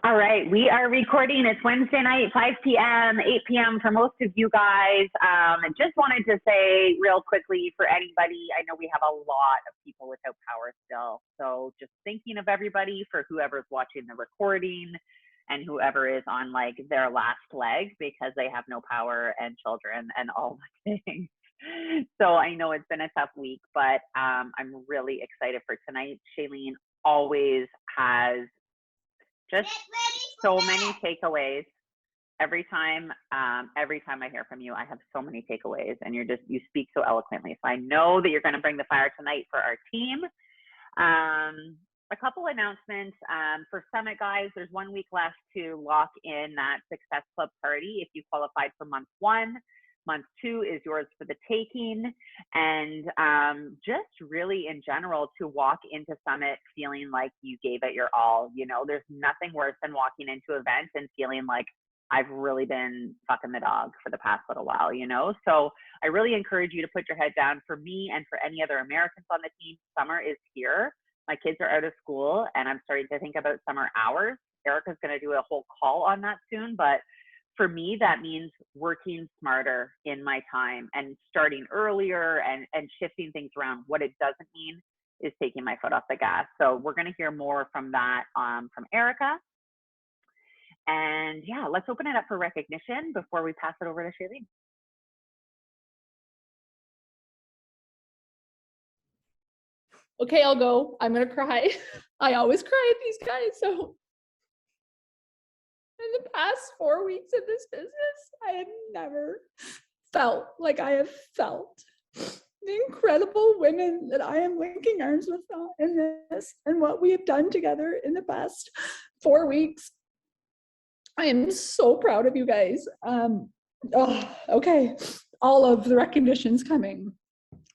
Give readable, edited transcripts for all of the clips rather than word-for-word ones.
All right, we are recording. It's Wednesday night, 5 p.m., 8 p.m. for most of you guys. Just wanted to say real quickly for anybody, I know we have a lot of people without power still. So just thinking of everybody for whoever's watching the recording and whoever is on like their last leg because they have no power and children and all the things. So I know it's been a tough week, but I'm really excited for tonight. Shailene always has just so many takeaways every time I hear from you. I have so many takeaways and you speak so eloquently. So I know that you're going to bring the fire tonight for our team. A couple announcements for Summit guys. There's 1 week left to lock in that Success Club party. If you qualified for month 1, month 2 is yours for the taking. And just really in general to walk into Summit feeling like you gave it your all. You know, there's nothing worse than walking into events and feeling like I've really been fucking the dog for the past little while, you know? So I really encourage you to put your head down. For me and for any other Americans on the team, summer is here. My kids are out of school and I'm starting to think about summer hours. Erica's going to do a whole call on that soon, but for me, that means working smarter in my time and starting earlier and shifting things around. What it doesn't mean is taking my foot off the gas. So we're going to hear more from that from Erica. And yeah, let's open it up for recognition before we pass it over to Shailene. Okay, I'll go. I'm going to cry. I always cry at these guys. So in the past 4 weeks of this business, I have never felt like I have felt the incredible women that I am linking arms with in this and what we have done together in the past 4 weeks. I am so proud of you guys. Okay, all of the recognitions coming.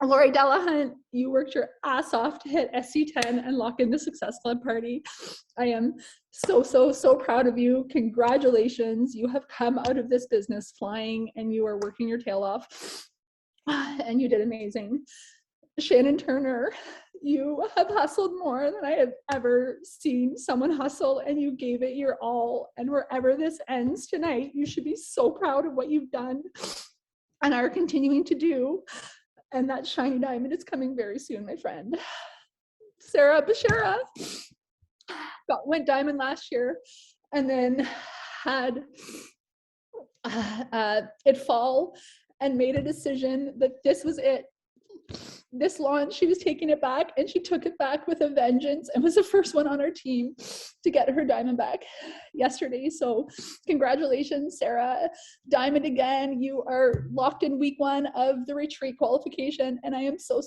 Lori Delahunt, you worked your ass off to hit SC10 and lock in the Success Club party. I am so proud of you. Congratulations. You have come out of this business flying and you are working your tail off and you did amazing. Shannon Turner, you have hustled more than I have ever seen someone hustle and you gave it your all. And wherever this ends tonight, you should be so proud of what you've done and are continuing to do. And that shiny diamond is coming very soon, my friend. Sarah Bashara went diamond last year and then had it fall and made a decision that this was it. This launch, she was taking it back and she took it back with a vengeance and was the first one on our team to get her diamond back yesterday. So congratulations, Sarah. Diamond again. You are locked in week 1 of the retreat qualification and I am so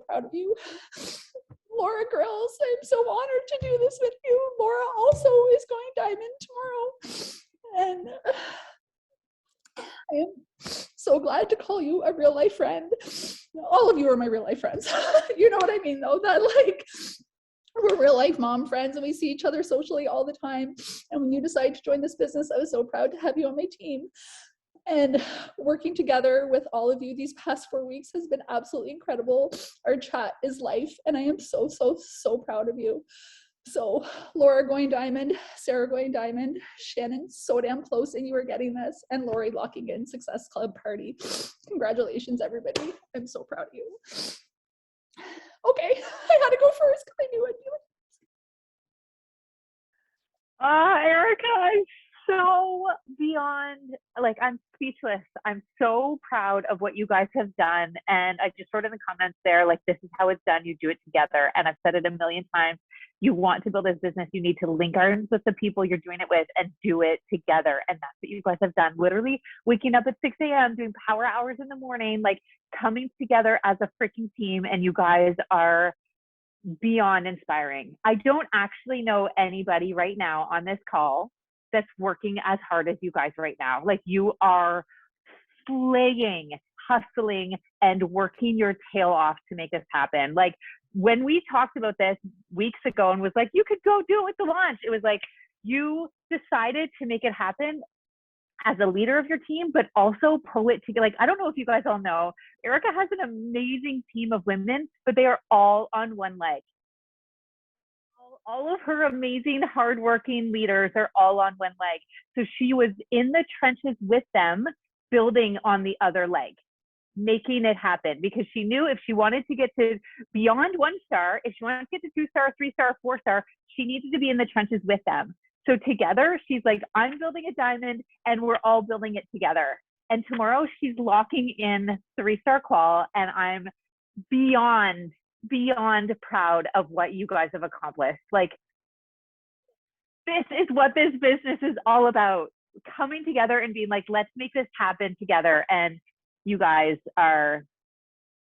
proud of you. Laura Grills, I'm so honored to do this with you. Laura also is going diamond tomorrow. And I am so glad to call you a real life friend. All of you are my real life friends. You know what I mean though, that like we're real life mom friends and we see each other socially all the time. And when you decide to join this business, I was so proud to have you on my team. And working together with all of you these past 4 weeks has been absolutely incredible. Our chat is life and I am so proud of you. So Laura going diamond, Sarah going diamond, Shannon so damn close and you are getting this, and Lori locking in Success Club party. Congratulations, everybody. I'm so proud of you. Okay, I had to go first because I knew I'd be like, Erica, I'm so beyond, like, I'm speechless. I'm so proud of what you guys have done. And I just wrote in the comments there, like, this is how it's done. You do it together. And I've said it a million times. You want to build this business, you need to link arms with the people you're doing it with and do it together. And that's what you guys have done. Literally waking up at 6 a.m., doing power hours in the morning, like coming together as a freaking team. And you guys are beyond inspiring. I don't actually know anybody right now on this call that's working as hard as you guys right now. Like you are slaying, hustling, and working your tail off to make this happen. Like when we talked about this weeks ago and was like, you could go do it with the launch. It was like, you decided to make it happen as a leader of your team, but also pull it together. Like, I don't know if you guys all know, Erica has an amazing team of women, but they are all on one leg. All all of her amazing, hardworking leaders are all on one leg. So she was in the trenches with them, building on the other leg, making it happen, because she knew if she wanted to get to beyond 1 star, if she wanted to get to 2 star, 3 star, 4 star, she needed to be in the trenches with them. So together, she's like, I'm building a diamond and we're all building it together. And tomorrow she's locking in 3 star qual, and I'm beyond, beyond proud of what you guys have accomplished. Like, this is what this business is all about, coming together and being like, let's make this happen together. And you guys are,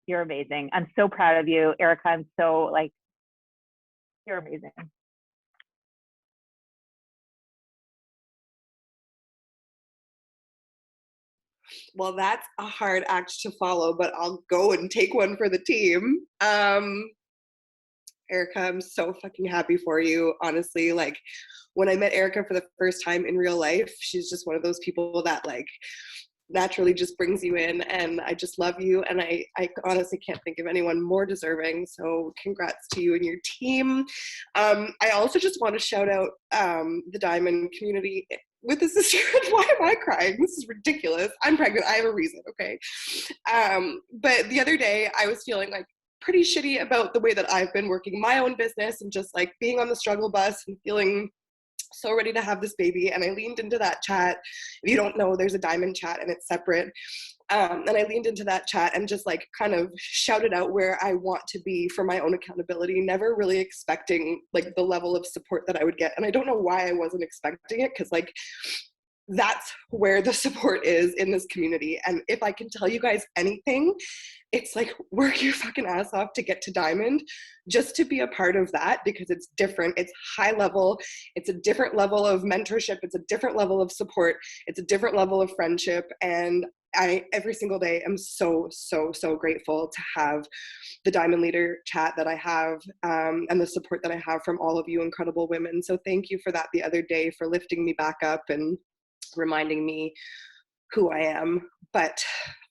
you're amazing. I'm so proud of you, Erica. I'm so like, you're amazing. Well, that's a hard act to follow, but I'll go and take one for the team. Erica, I'm so fucking happy for you. Honestly, like when I met Erica for the first time in real life, she's just one of those people that like naturally just brings you in, and I just love you, and I honestly can't think of anyone more deserving. So congrats to you and your team. I also just want to shout out the Diamond community with the sister. Why am I crying? This is ridiculous. I'm pregnant. I have a reason, okay? But the other day I was feeling like pretty shitty about the way that I've been working my own business and just like being on the struggle bus and feeling so ready to have this baby. And I leaned into that chat. If you don't know, there's a Diamond chat and it's separate. And I leaned into that chat and just like kind of shouted out where I want to be for my own accountability, never really expecting like the level of support that I would get. And I don't know why I wasn't expecting it, because like that's where the support is in this community. And if I can tell you guys anything, it's like work your fucking ass off to get to Diamond, just to be a part of that, because it's different. It's high level. It's a different level of mentorship. It's a different level of support. It's a different level of friendship. And I, every single day, am so, so, so grateful to have the Diamond Leader chat that I have, and the support that I have from all of you incredible women. So thank you for that the other day, for lifting me back up and reminding me who I am. But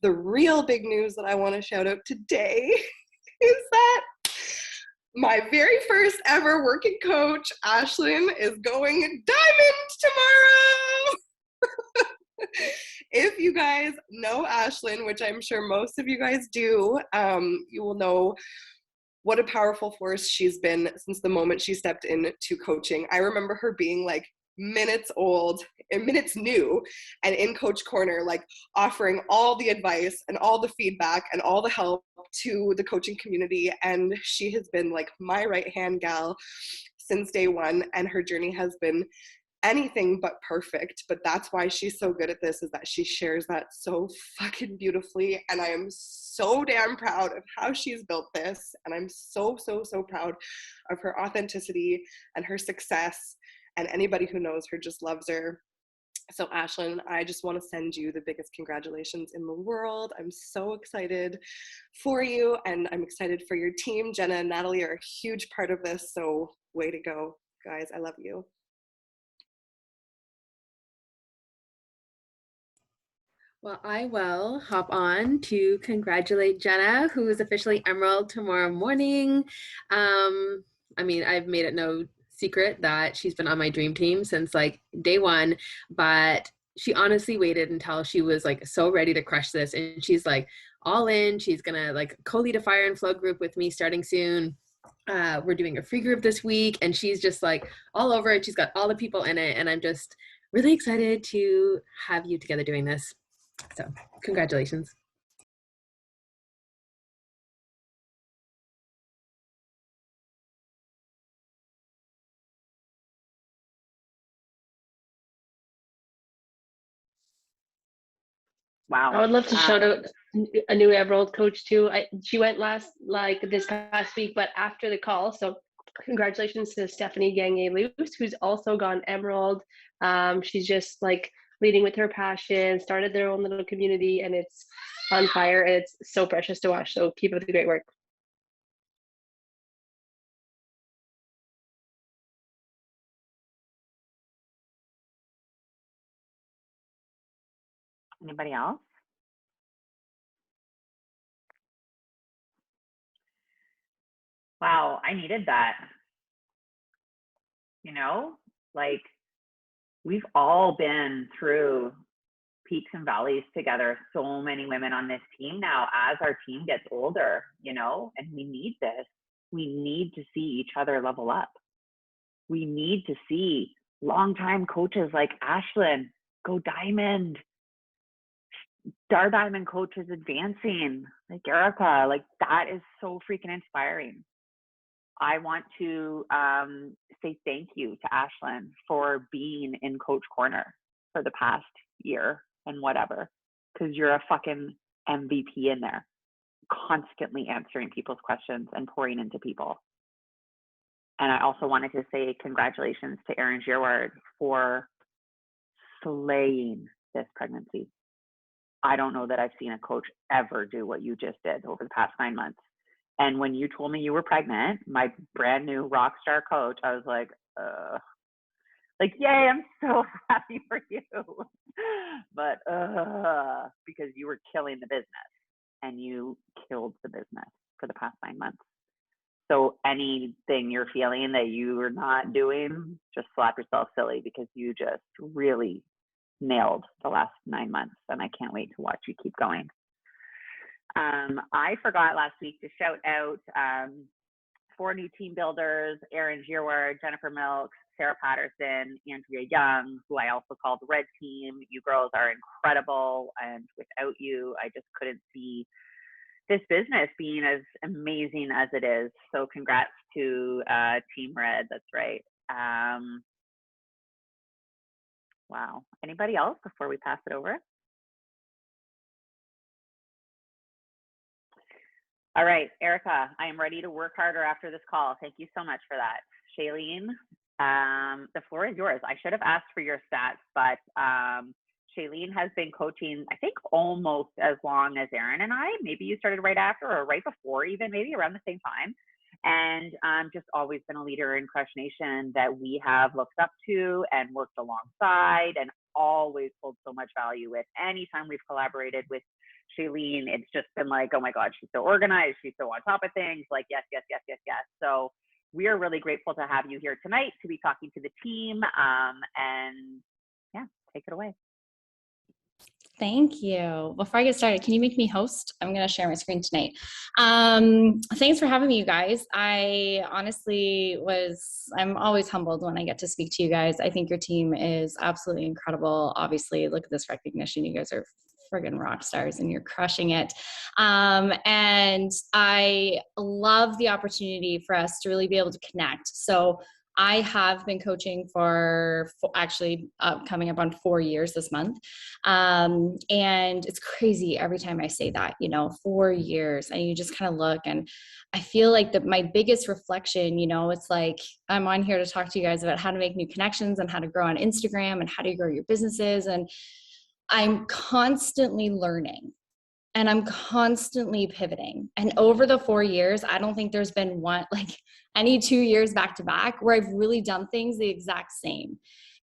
the real big news that I want to shout out today is that my very first ever working coach, Ashlyn, is going Diamond tomorrow. If you guys know Ashlyn, which I'm sure most of you guys do, you will know what a powerful force she's been since the moment she stepped into coaching. I remember her being like minutes old and minutes new and in coach corner, like offering all the advice and all the feedback and all the help to the coaching community. And she has been like my right hand gal since day one, and her journey has been anything but perfect. But that's why she's so good at this, is that she shares that so fucking beautifully. And I am so damn proud of how she's built this, and I'm so, so, so proud of her authenticity and her success. And anybody who knows her just loves her. So Ashlyn, I just want to send you the biggest congratulations in the world. I'm so excited for you, and I'm excited for your team. Jenna and Natalie are a huge part of this, so way to go, guys. I love you. Well, I will hop on to congratulate Jenna, who is officially Emerald tomorrow morning. I mean, I've made it no secret that she's been on my dream team since like day one, but she honestly waited until she was like so ready to crush this, and she's like all in. She's gonna like co-lead a fire and flow group with me starting soon. We're doing a free group this week, and she's just like all over it. She's got all the people in it, and I'm just really excited to have you together doing this. So congratulations. Wow. I would love to shout out a new Emerald coach too. She went this past week, but after the call. So congratulations to Stephanie Gagne-Luce, who's also gone Emerald. She's just like leading with her passion, started their own little community, and it's on fire, and it's so precious to watch. So keep up the great work. Anybody else? Wow, I needed that. you know, like we've all been through peaks and valleys together. So many women on this team now, as our team gets older, you know, and we need this. We need to see each other level up. We need to see longtime coaches like Ashlyn go diamond, Star Diamond coaches advancing, like Erica. Like that is so freaking inspiring. I want to say thank you to Ashlyn for being in Coach Corner for the past year and whatever, because you're a fucking MVP in there, constantly answering people's questions and pouring into people. And I also wanted to say congratulations to Erin Youre for slaying this pregnancy. I don't know that I've seen a coach ever do what you just did over the past 9 months. And when you told me you were pregnant, my brand new rock star coach, I was like, yay, I'm so happy for you. But because you were killing the business and you killed the business for the past 9 months. So anything you're feeling that you are not doing, just slap yourself silly, because you just really nailed the last 9 months. And I can't wait to watch you keep going. I forgot last week to shout out 4 new team builders: Erin Youre, Jennifer Milks, Sarah Patterson, Andrea Young, who I also call the Red Team. You girls are incredible, and without you, I just couldn't see this business being as amazing as it is. So congrats to Team Red. That's right. Wow. Anybody else before we pass it over? All right, Erica, I am ready to work harder after this call. Thank you so much for that. Shailene, the floor is yours. I should have asked for your stats, but Shailene has been coaching, I think, almost as long as Erin and I. Maybe you started right after or right before, even maybe around the same time. And just always been a leader in Crush Nation that we have looked up to and worked alongside, and always pulled so much value with. Anytime we've collaborated with Shailene, it's just been like, oh my God, she's so organized. She's so on top of things. Like, yes, yes, yes, yes, yes. So we are really grateful to have you here tonight to be talking to the team. And yeah, take it away. Thank you. Before I get started, can you make me host? I'm going to share my screen tonight. Thanks for having me, you guys. I honestly I'm always humbled when I get to speak to you guys. I think your team is absolutely incredible. Obviously, look at this recognition. You guys are friggin' rock stars and you're crushing it. And I love the opportunity for us to really be able to connect. So I have been coaching for actually coming up on 4 years this month. And it's crazy every time I say that, 4 years, and you just kind of look, and I feel like that my biggest reflection, it's like I'm on here to talk to you guys about how to make new connections and how to grow on Instagram and how to grow your businesses. And I'm constantly learning. And I'm constantly pivoting. And over the 4 years, I don't think there's been any 2 years back to back where I've really done things the exact same.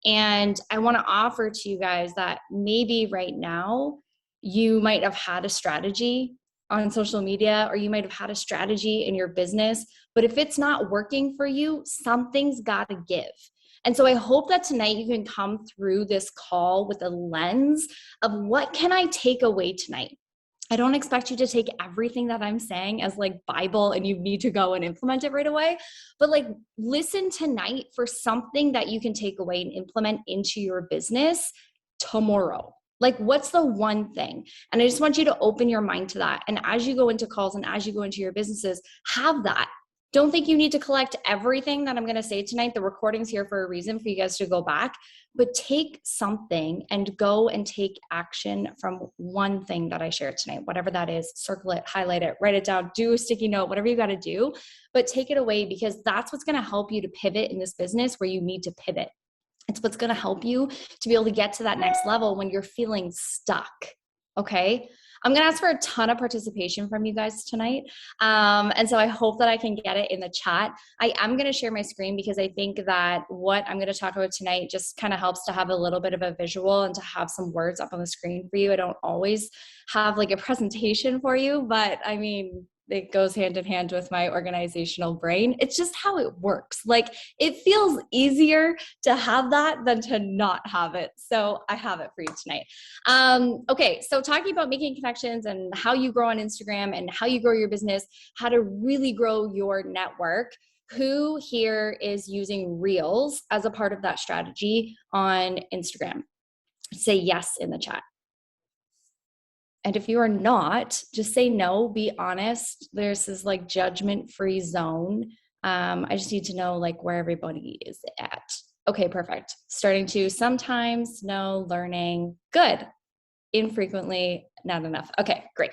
And I want to offer to you guys that maybe right now you might have had a strategy on social media, or you might have had a strategy in your business, but if it's not working for you, something's got to give. And so I hope that tonight you can come through this call with a lens of what can I take away tonight? I don't expect you to take everything that I'm saying as Bible and you need to go and implement it right away, but listen tonight for something that you can take away and implement into your business tomorrow. What's the one thing? And I just want you to open your mind to that. And as you go into calls and as you go into your businesses, have that. Don't think you need to collect everything that I'm going to say tonight. The recording's here for a reason for you guys to go back, but take something and go and take action from one thing that I shared tonight, whatever that is. Circle it, highlight it, write it down, do a sticky note, whatever you got to do, but take it away, because that's what's going to help you to pivot in this business where you need to pivot. It's what's going to help you to be able to get to that next level when you're feeling stuck. Okay. I'm going to ask for a ton of participation from you guys tonight. And so I hope that I can get it in the chat. I am going to share my screen because I think that what I'm going to talk about tonight just kind of helps to have a little bit of a visual and to have some words up on the screen for you. I don't always have a presentation for you, but I mean, It goes hand in hand with my organizational brain. It's just how it works. Like, it feels easier to have that than to not have it. So I have it for you tonight. Okay, so talking about making connections and how you grow on Instagram and how you grow your business, how to really grow your network. Who here is using Reels as a part of that strategy on Instagram? Say yes in the chat. And if you are not, just say no, be honest. There's this like judgment-free zone. I just need to know like where everybody is at. Okay, perfect. Starting to sometimes, no, learning, good. Infrequently, not enough. Okay, great.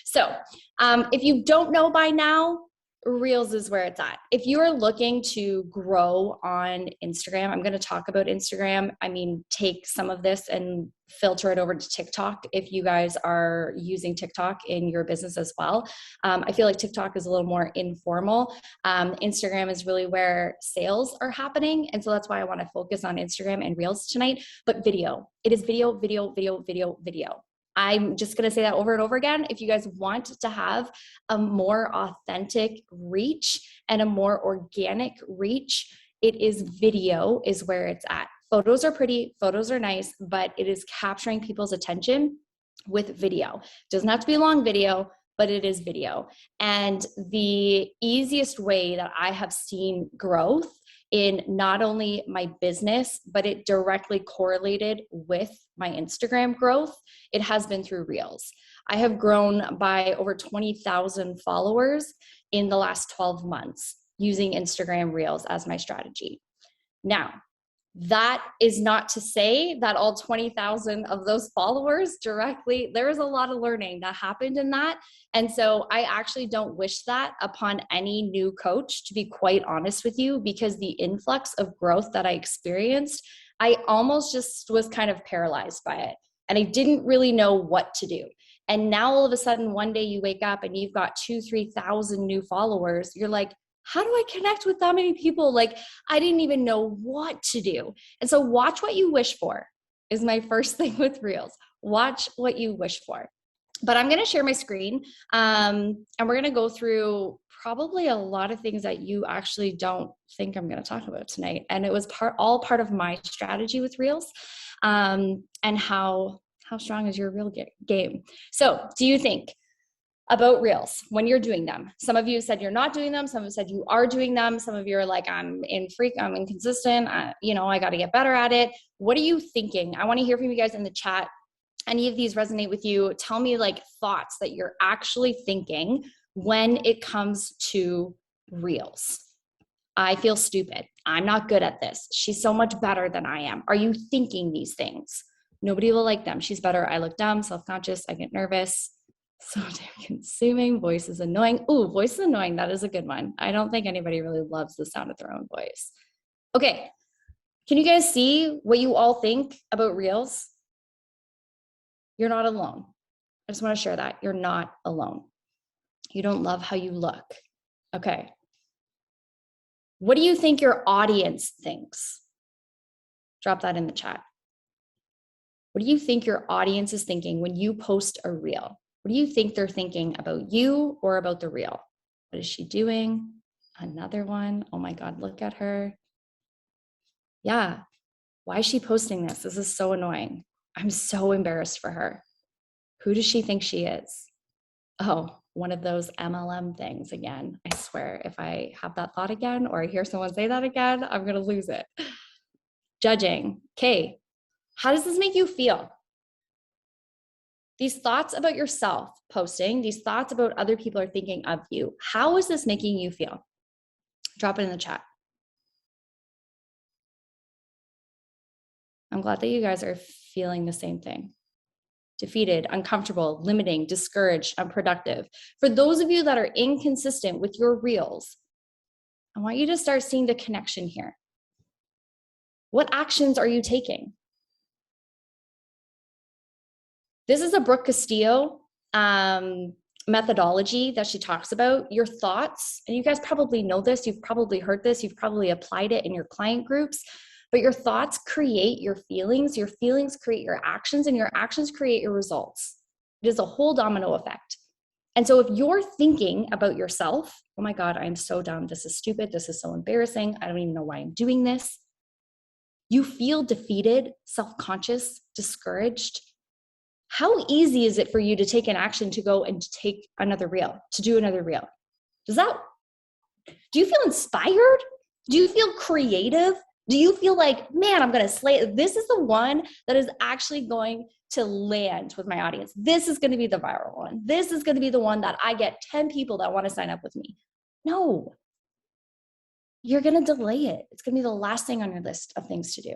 So if you don't know by now, Reels is where it's at. If you are looking to grow on Instagram, I'm going to talk about Instagram. I mean, take some of this and filter it over to TikTok if you guys are using TikTok in your business as well. I feel like TikTok is a little more informal. Instagram is really where sales are happening. And so that's why I want to focus on Instagram and Reels tonight. But video, it is video, video, video, video, video. I'm just going to say that over and over again. If you guys want to have a more authentic reach and a more organic reach, it is video is where it's at. Photos are pretty, photos are nice, but it is capturing people's attention with video. It doesn't have to be a long video, but it is video. And the easiest way that I have seen growth in not only my business, but it directly correlated with my Instagram growth, it has been through Reels. I have grown by over 20,000 followers in the last 12 months using Instagram Reels as my strategy. Now, that is not to say that all 20,000 of those followers directly, there is a lot of learning that happened in that. And so I actually don't wish that upon any new coach, to be quite honest with you, because the influx of growth that I experienced, I almost just was kind of paralyzed by it. And I didn't really know what to do. And now all of a sudden, one day you wake up and you've got 2,000-3,000 new followers. You're like, how do I connect with that many people? Like, I didn't even know what to do. And so watch what you wish for is my first thing with Reels. Watch what you wish for. But I'm going to share my screen and we're going to go through probably a lot of things that you actually don't think I'm going to talk about tonight. And it was all part of my strategy with Reels and how strong is your Reel game. So do you think about Reels when you're doing them? Some of you said you're not doing them. Some of you said you are doing them. Some of you are like, I'm inconsistent. I got to get better at it. What are you thinking? I want to hear from you guys in the chat. Any of these resonate with you? Tell me like thoughts that you're actually thinking when it comes to Reels. I feel stupid. I'm not good at this. She's so much better than I am. Are you thinking these things? Nobody will like them. She's better. I look dumb, self-conscious. I get nervous. So damn consuming. Voice is annoying. Ooh, voice is annoying. That is a good one. I don't think anybody really loves the sound of their own voice. Okay. Can you guys see what you all think about Reels? You're not alone. I just want to share that. You're not alone. You don't love how you look. Okay. What do you think your audience thinks? Drop that in the chat. What do you think your audience is thinking when you post a reel? What do you think they're thinking about you or about the reel? What is she doing? Another one. Oh my God, look at her. Yeah. Why is she posting this? This is so annoying. I'm so embarrassed for her. Who does she think she is? Oh, one of those MLM things again. I swear, if I have that thought again, or I hear someone say that again, I'm going to lose it. Judging. Okay. How does this make you feel? These thoughts about yourself posting, these thoughts about other people are thinking of you. How is this making you feel? Drop it in the chat. I'm glad that you guys are feeling the same thing. Defeated, uncomfortable, limiting, discouraged, unproductive. For those of you that are inconsistent with your reels, I want you to start seeing the connection here. What actions are you taking? This is a Brooke Castillo methodology that she talks about. Your thoughts, and you guys probably know this, you've probably heard this, you've probably applied it in your client groups, but your thoughts create your feelings create your actions, and your actions create your results. It is a whole domino effect. And so if you're thinking about yourself, oh my God, I'm so dumb. This is stupid. This is so embarrassing. I don't even know why I'm doing this. You feel defeated, self-conscious, discouraged. How easy is it for you to take an action to go and take another reel, to do another reel? Do you feel inspired? Do you feel creative? Do you feel like, man, I'm going to slay it? This is the one that is actually going to land with my audience. This is going to be the viral one. This is going to be the one that I get 10 people that want to sign up with me. No, you're going to delay it. It's going to be the last thing on your list of things to do.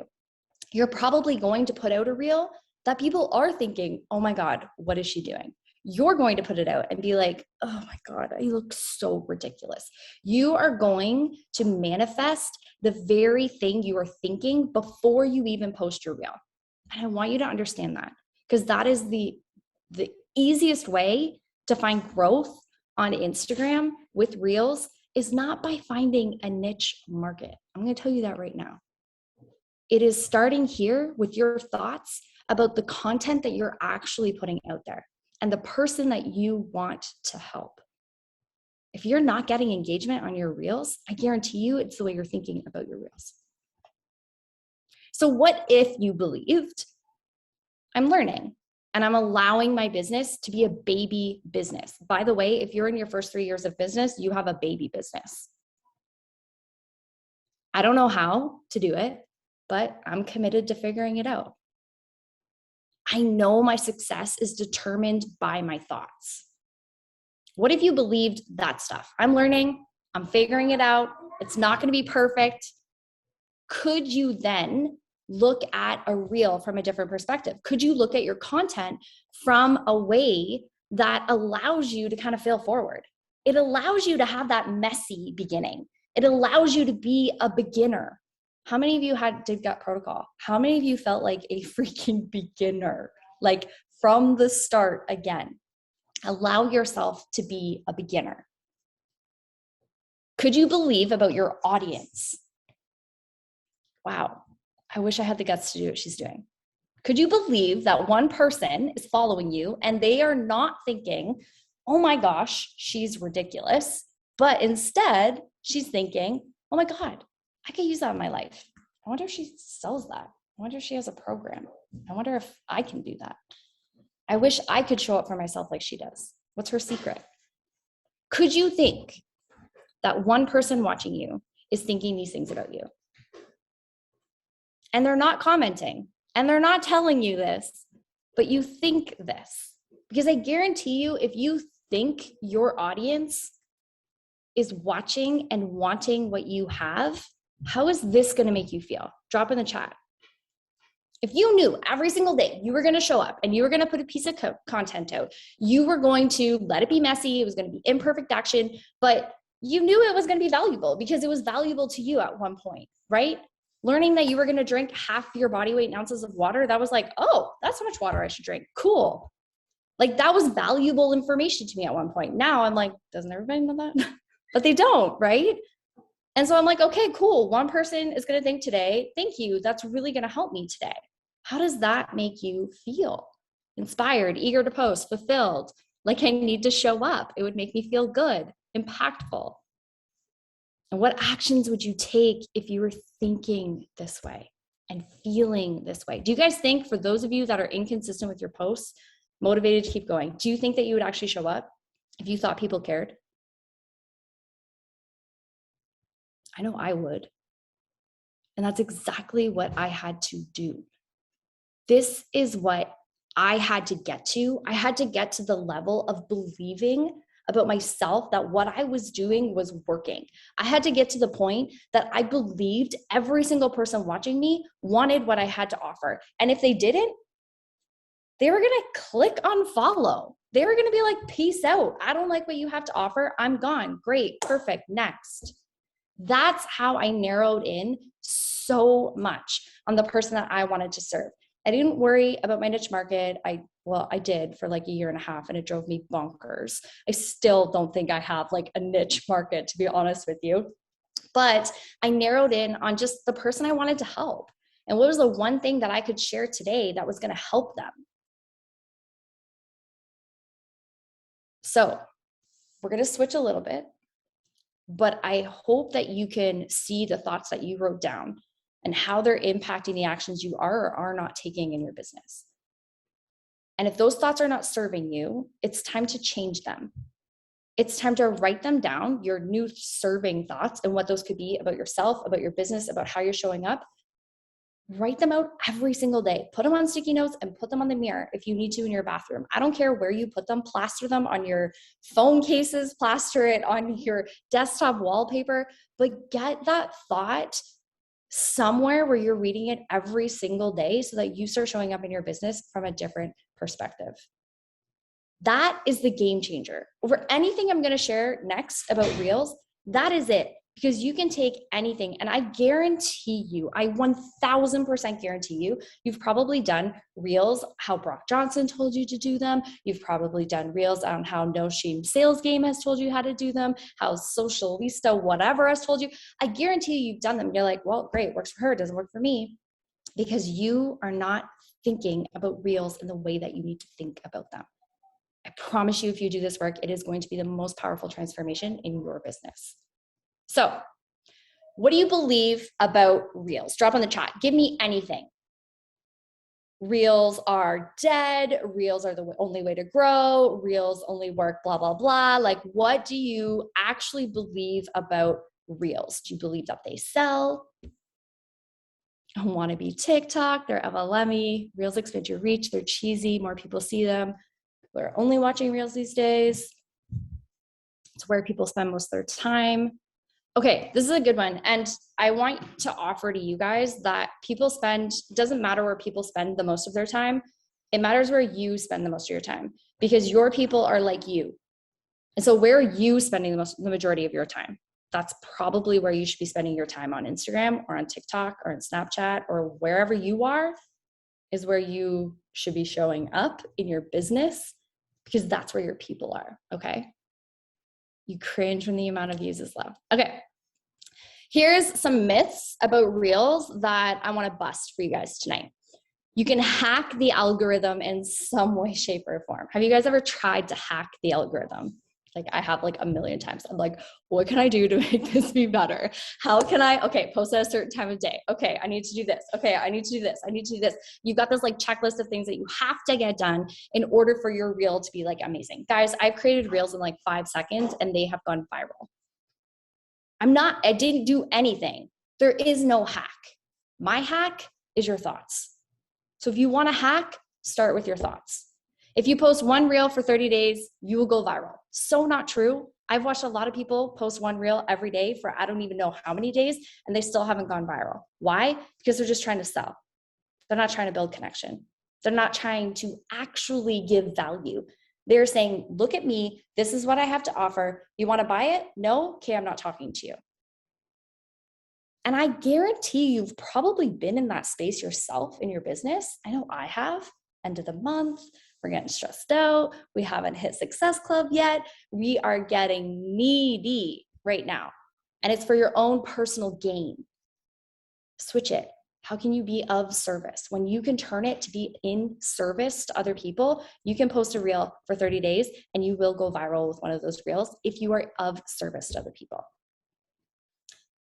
You're probably going to put out a reel that people are thinking, oh my God, what is she doing? You're going to put it out and be like, oh my God, I look so ridiculous. You are going to manifest the very thing you are thinking before you even post your reel. And I want you to understand that, because that is the easiest way to find growth on Instagram with reels is not by finding a niche market. I'm going to tell you that right now. It is starting here with your thoughts about the content that you're actually putting out there and the person that you want to help. If you're not getting engagement on your reels, I guarantee you it's the way you're thinking about your reels. So what if you believed, I'm learning and I'm allowing my business to be a baby business? By the way, if you're in your first 3 years of business, you have a baby business. I don't know how to do it, but I'm committed to figuring it out. I know my success is determined by my thoughts. What if you believed that stuff? I'm learning, I'm figuring it out, it's not going to be perfect. Could you then look at a reel from a different perspective? Could you look at your content from a way that allows you to kind of fail forward? It allows you to have that messy beginning. It allows you to be a beginner. How many of you did gut protocol? How many of you felt like a freaking beginner? Like from the start again. Allow yourself to be a beginner. Could you believe about your audience? Wow, I wish I had the guts to do what she's doing. Could you believe that one person is following you and they are not thinking, oh my gosh, she's ridiculous, but instead she's thinking, oh my God, I could use that in my life. I wonder if she sells that. I wonder if she has a program. I wonder if I can do that. I wish I could show up for myself like she does. What's her secret? Could you think that one person watching you is thinking these things about you? And they're not commenting and they're not telling you this, but you think this. Because I guarantee you, if you think your audience is watching and wanting what you have, how is this going to make you feel? Drop in the chat. If you knew every single day you were going to show up and you were going to put a piece of content out, you were going to let it be messy, it was going to be imperfect action, but you knew it was going to be valuable because it was valuable to you at one point, right? Learning that you were going to drink half your body weight in ounces of water, that was like, oh, that's how much water I should drink. Cool. Like that was valuable information to me at one point. Now I'm like, doesn't everybody know that? But they don't, right? And so I'm like, okay, cool. One person is going to think today, thank you. That's really going to help me today. How does that make you feel? Inspired, eager to post, fulfilled, like I need to show up. It would make me feel good, impactful. And what actions would you take if you were thinking this way and feeling this way? Do you guys think, for those of you that are inconsistent with your posts, motivated to keep going, do you think that you would actually show up if you thought people cared? I know I would. And that's exactly what I had to do. This is what I had to get to. I had to get to the level of believing about myself that what I was doing was working. I had to get to the point that I believed every single person watching me wanted what I had to offer. And if they didn't, they were going to click unfollow. They were going to be like, peace out. I don't like what you have to offer. I'm gone. Great. Perfect. Next. That's how I narrowed in so much on the person that I wanted to serve. I didn't worry about my niche market. I did for like a year and a half and it drove me bonkers. I still don't think I have like a niche market, to be honest with you. But I narrowed in on just the person I wanted to help. And what was the one thing that I could share today that was going to help them? So we're going to switch a little bit, but I hope that you can see the thoughts that you wrote down and how they're impacting the actions you are or are not taking in your business. And if those thoughts are not serving you, it's time to change them. It's time to write them down, your new serving thoughts and what those could be about yourself, about your business, about how you're showing up. Write them out every single day. Put them on sticky notes and put them on the mirror if you need to in your bathroom. I don't care where you put them. Plaster them on your phone cases, plaster it on your desktop wallpaper, but get that thought somewhere where you're reading it every single day so that you start showing up in your business from a different perspective. That is the game changer. Over anything I'm going to share next about Reels, that is it. Because you can take anything, and I guarantee you, I 1000% guarantee you, you've probably done Reels, how Brock Johnson told you to do them. You've probably done Reels on how No Shame Sales Game has told you how to do them, how Social Lista, whatever has told you. I guarantee you've done them. You're like, well, great, works for her, doesn't work for me. Because you are not thinking about Reels in the way that you need to think about them. I promise you, if you do this work, it is going to be the most powerful transformation in your business. So, what do you believe about Reels? Drop on the chat. Give me anything. Reels are dead. Reels are the only way to grow. Reels only work, blah, blah, blah. Like, what do you actually believe about Reels? Do you believe that they sell? I want to be TikTok. They're MLM-y. Reels expand your reach. They're cheesy. More people see them. People are only watching Reels these days. It's where people spend most of their time. Okay, this is a good one. And I want to offer to you guys that doesn't matter where people spend the most of their time. It matters where you spend the most of your time because your people are like you. And so where are you spending the majority of your time? That's probably where you should be spending your time on Instagram or on TikTok or on Snapchat or wherever you are is where you should be showing up in your business because that's where your people are, okay? You cringe when the amount of views is low. Okay. Here's some myths about Reels that I want to bust for you guys tonight. You can hack the algorithm in some way, shape, or form. Have you guys ever tried to hack the algorithm? Like I have like a million times. I'm like, what can I do to make this be better? How can I, post at a certain time of day. Okay, I need to do this. Okay, I need to do this. I need to do this. You've got this like checklist of things that you have to get done in order for your reel to be like amazing. Guys, I've created reels in like 5 seconds and they have gone viral. I didn't do anything. There is no hack. My hack is your thoughts. So if you want to hack, start with your thoughts. If you post one reel for 30 days, you will go viral. So not true. I've watched a lot of people post one reel every day for I don't even know how many days, and they still haven't gone viral. Why? Because they're just trying to sell. They're not trying to build connection. They're not trying to actually give value. They're saying, look at me. This is what I have to offer. You want to buy it? No? Okay, I'm not talking to you. And I guarantee you've probably been in that space yourself in your business. I know I have. End of the month, we're getting stressed out. We haven't hit Success Club yet. We are getting needy right now. And it's for your own personal gain. Switch it. How can you be of service? When you can turn it to be in service to other people, you can post a reel for 30 days and you will go viral with one of those reels if you are of service to other people.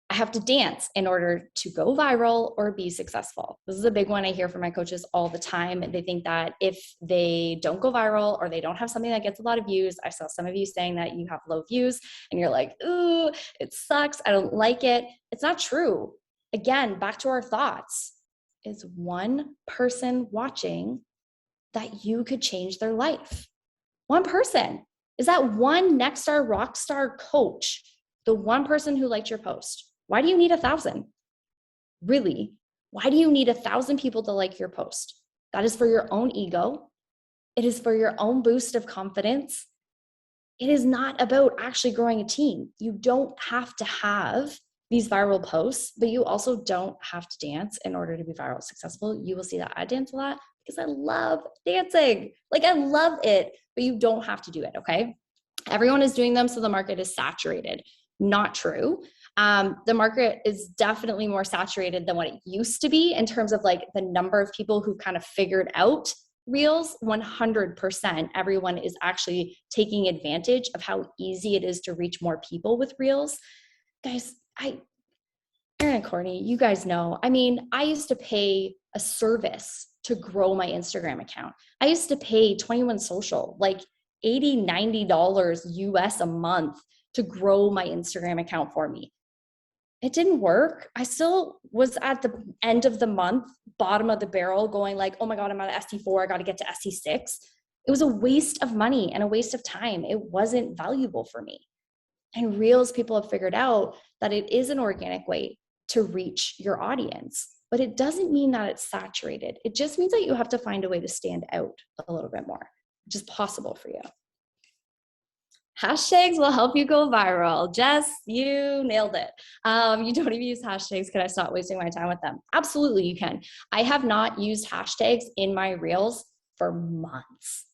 I have to dance in order to go viral or be successful. This is a big one I hear from my coaches all the time. They think that if they don't go viral or they don't have something that gets a lot of views, I saw some of you saying that you have low views and you're like, ooh, it sucks. I don't like it. It's not true. Again, back to our thoughts. Is one person watching that you could change their life? One person. Is that one next star rock star coach, the one person who liked your post? Why do you need 1,000? Really? Why do you need 1,000 people to like your post? That is for your own ego. It is for your own boost of confidence. It is not about actually growing a team. You don't have to have these viral posts, but you also don't have to dance in order to be viral successful. You will see that I dance a lot because I love dancing. Like I love it, but you don't have to do it, okay? Everyone is doing them, so the market is saturated. Not true. The market is definitely more saturated than what it used to be in terms of like the number of people who kind of figured out Reels, 100%, everyone is actually taking advantage of how easy it is to reach more people with Reels. Guys, Erin and Courtney, you guys know, I mean, I used to pay a service to grow my Instagram account. I used to pay 21 Social, like $80, $90 US a month to grow my Instagram account for me. It didn't work. I still was at the end of the month, bottom of the barrel, going like, oh my God, I'm at ST4, I got to get to ST6. It was a waste of money and a waste of time. It wasn't valuable for me. And Reels, people have figured out that it is an organic way to reach your audience, but it doesn't mean that it's saturated. It just means that you have to find a way to stand out a little bit more, which is possible for you. Hashtags will help you go viral. Jess, you nailed it. You don't even use hashtags. Can I stop wasting my time with them? Absolutely, you can. I have not used hashtags in my Reels for months.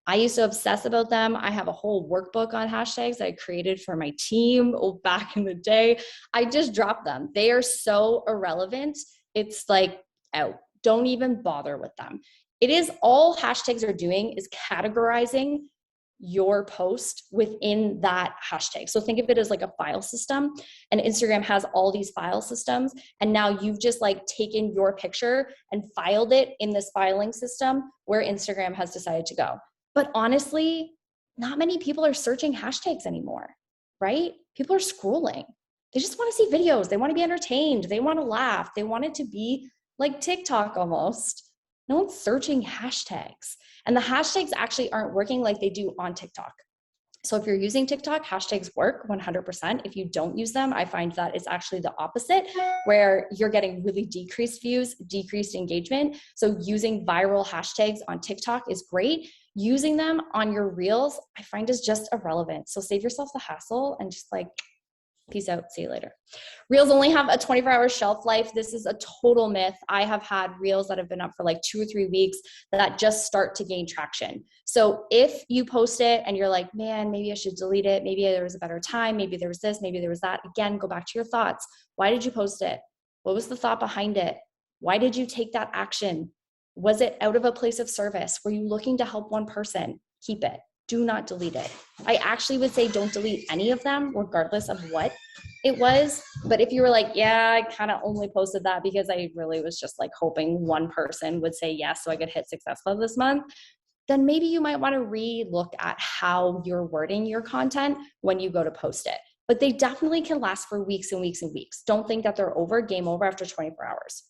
I used to obsess about them. I have a whole workbook on hashtags that I created for my team back in the day. I just dropped them. They are so irrelevant. It's like out. Don't even bother with them. It is all hashtags are doing is categorizing your post within that hashtag. So think of it as like a file system, and Instagram has all these file systems. And now you've just like taken your picture and filed it in this filing system where Instagram has decided to go. But honestly, not many people are searching hashtags anymore, right? People are scrolling. They just want to see videos. They want to be entertained. They want to laugh. They want it to be like TikTok almost. No one's searching hashtags. And the hashtags actually aren't working like they do on TikTok. So if you're using TikTok, hashtags work 100%. If you don't use them, I find that it's actually the opposite, where you're getting really decreased views, decreased engagement. So using viral hashtags on TikTok is great. Using them on your Reels, I find is just irrelevant. So save yourself the hassle and just like, peace out, see you later. Reels only have a 24-hour shelf life. This is a total myth. I have had Reels that have been up for like 2 or 3 weeks that just start to gain traction. So if you post it and you're like, man, maybe I should delete it. Maybe there was a better time. Maybe there was this, maybe there was that. Again, go back to your thoughts. Why did you post it? What was the thought behind it? Why did you take that action? Was it out of a place of service? Were you looking to help one person? Keep it. Do not delete it. I actually would say don't delete any of them, regardless of what it was. But if you were like, yeah, I kind of only posted that because I really was just like hoping one person would say yes so I could hit Success Club this month, then maybe you might want to re-look at how you're wording your content when you go to post it. But they definitely can last for weeks and weeks and weeks. Don't think that they're over, game over after 24 hours.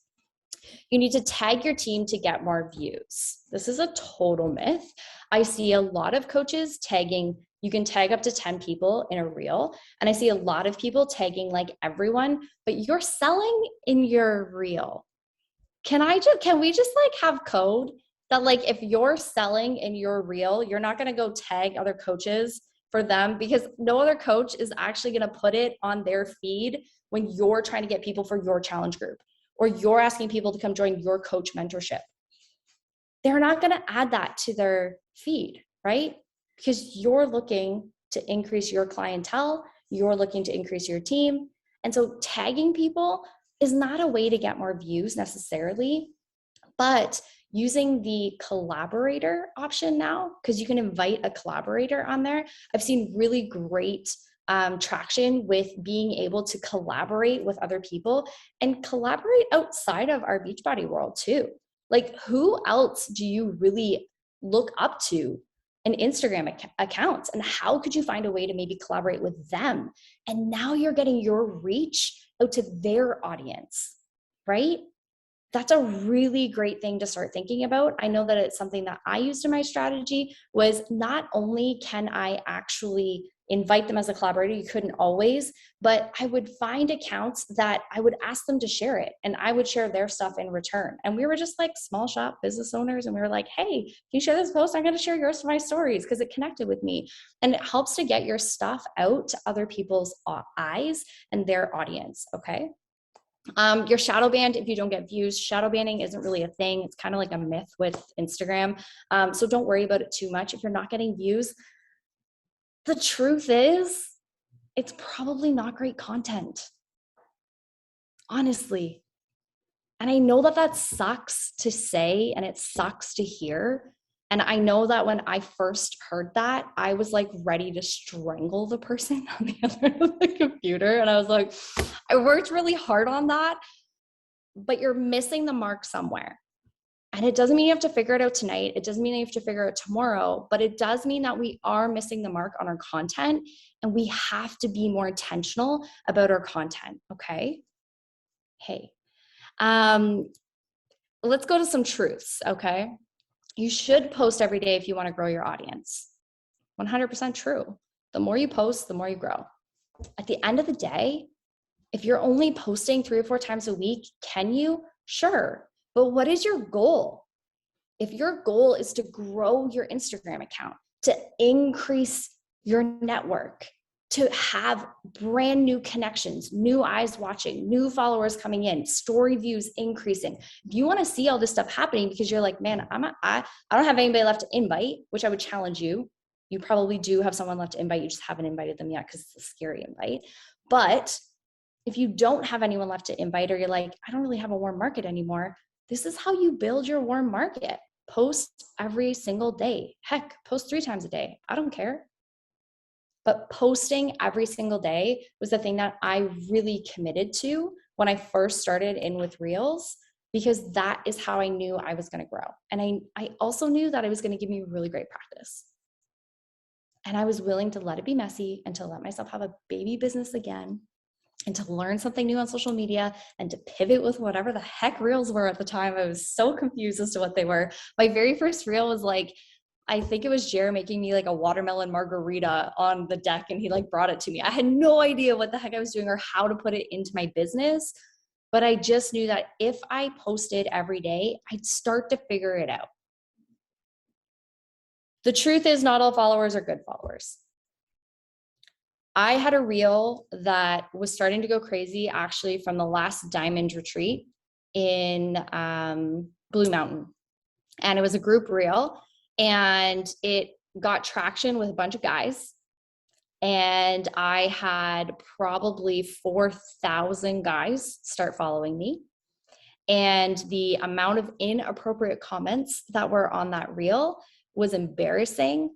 You need to tag your team to get more views. This is a total myth. I see a lot of coaches tagging, you can tag up to 10 people in a reel. And I see a lot of people tagging like everyone, but you're selling in your reel. Can we just like have code that like, if you're selling in your reel, you're not going to go tag other coaches for them, because no other coach is actually going to put it on their feed when you're trying to get people for your challenge group, or you're asking people to come join your coach mentorship. They're not going to add that to their feed, right? Because you're looking to increase your clientele, you're looking to increase your team. And so tagging people is not a way to get more views necessarily, but using the collaborator option now, because you can invite a collaborator on there. I've seen really great traction with being able to collaborate with other people and collaborate outside of our Beachbody world too. Like, who else do you really look up to in Instagram accounts, and how could you find a way to maybe collaborate with them? And now you're getting your reach out to their audience, right? That's a really great thing to start thinking about. I know that it's something that I used in my strategy, was not only can I actually invite them as a collaborator, you couldn't always, but I would find accounts that I would ask them to share it, and I would share their stuff in return. And we were just like small shop business owners, and we were like, hey, can you share this post? I'm going to share yours to my stories because it connected with me. And it helps to get your stuff out to other people's eyes and their audience, okay? Your shadow banned if you don't get views. Shadow banning isn't really a thing. It's kind of like a myth with Instagram. So don't worry about it too much. If you're not getting views, the truth is it's probably not great content, honestly. And I know that that sucks to say and it sucks to hear, And I know that when I first heard that, I was like ready to strangle the person on the other end of the computer. And I was like, I worked really hard on that, but you're missing the mark somewhere. And it doesn't mean you have to figure it out tonight. It doesn't mean you have to figure it out tomorrow, but it does mean that we are missing the mark on our content, and we have to be more intentional about our content. Okay. Hey, let's go to some truths. Okay. You should post every day if you want to grow your audience. 100% true. The more you post, the more you grow. At the end of the day, if you're only posting 3 or 4 times a week, can you? Sure. But what is your goal? If your goal is to grow your Instagram account, to increase your network, to have brand new connections, new eyes watching, new followers coming in, story views increasing. If you want to see all this stuff happening because you're like, man, I don't have anybody left to invite, which I would challenge you. You probably do have someone left to invite. You just haven't invited them yet because it's a scary invite. But if you don't have anyone left to invite, or you're like, I don't really have a warm market anymore, this is how you build your warm market. Post every single day. Heck, post 3 times a day. I don't care. But posting every single day was the thing that I really committed to when I first started in with Reels, because that is how I knew I was going to grow. And I also knew that it was going to give me really great practice. And I was willing to let it be messy and to let myself have a baby business again, and to learn something new on social media, and to pivot with whatever the heck Reels were at the time. I was so confused as to what they were. My very first Reel was like, I think it was Youre making me like a watermelon margarita on the deck, and he like brought it to me. I had no idea what the heck I was doing or how to put it into my business, but I just knew that if I posted every day, I'd start to figure it out. The truth is, not all followers are good followers. I had a reel that was starting to go crazy actually from the last Diamond retreat in Blue Mountain. And it was a group reel, and it got traction with a bunch of guys. And I had probably 4,000 guys start following me. And the amount of inappropriate comments that were on that reel was embarrassing.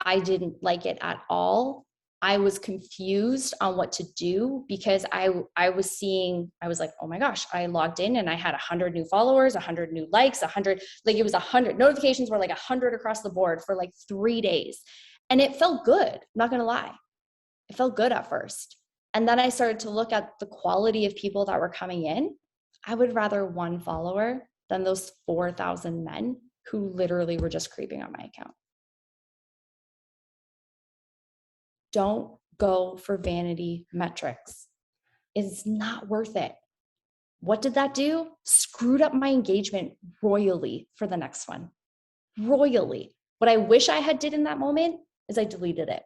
I didn't like it at all. I was confused on what to do, because I was like, oh my gosh, I logged in and I had 100 new followers, 100 new likes, 100, like it was 100 notifications were like 100 across the board for like 3 days. And it felt good. I'm not going to lie. It felt good at first. And then I started to look at the quality of people that were coming in. I would rather 1 follower than those 4,000 men who literally were just creeping on my account. Don't go for vanity metrics. It's not worth it. What did that do? Screwed up my engagement royally for the next one. Royally. What I wish I had did in that moment is I deleted it.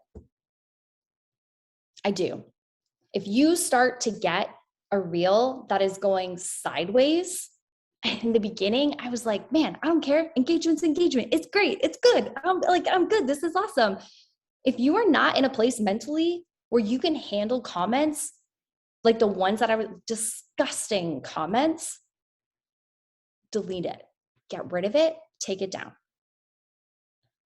I do. If you start to get a reel that is going sideways, in the beginning, I was like, man, I don't care. Engagement's engagement. It's great. It's good. I'm good. This is awesome. If you are not in a place mentally where you can handle comments like the ones that are disgusting comments, delete it. Get rid of it. Take it down.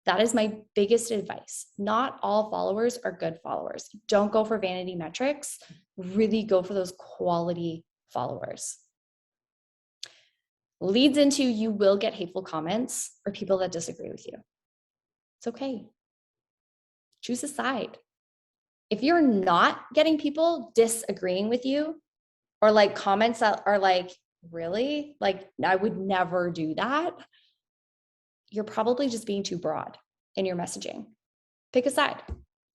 That is my biggest advice. Not all followers are good followers. Don't go for vanity metrics. Really go for those quality followers. Leads into, you will get hateful comments or people that disagree with you. It's okay. Choose a side. If you're not getting people disagreeing with you, or like comments that are like, really? Like, I would never do that. You're probably just being too broad in your messaging. Pick a side.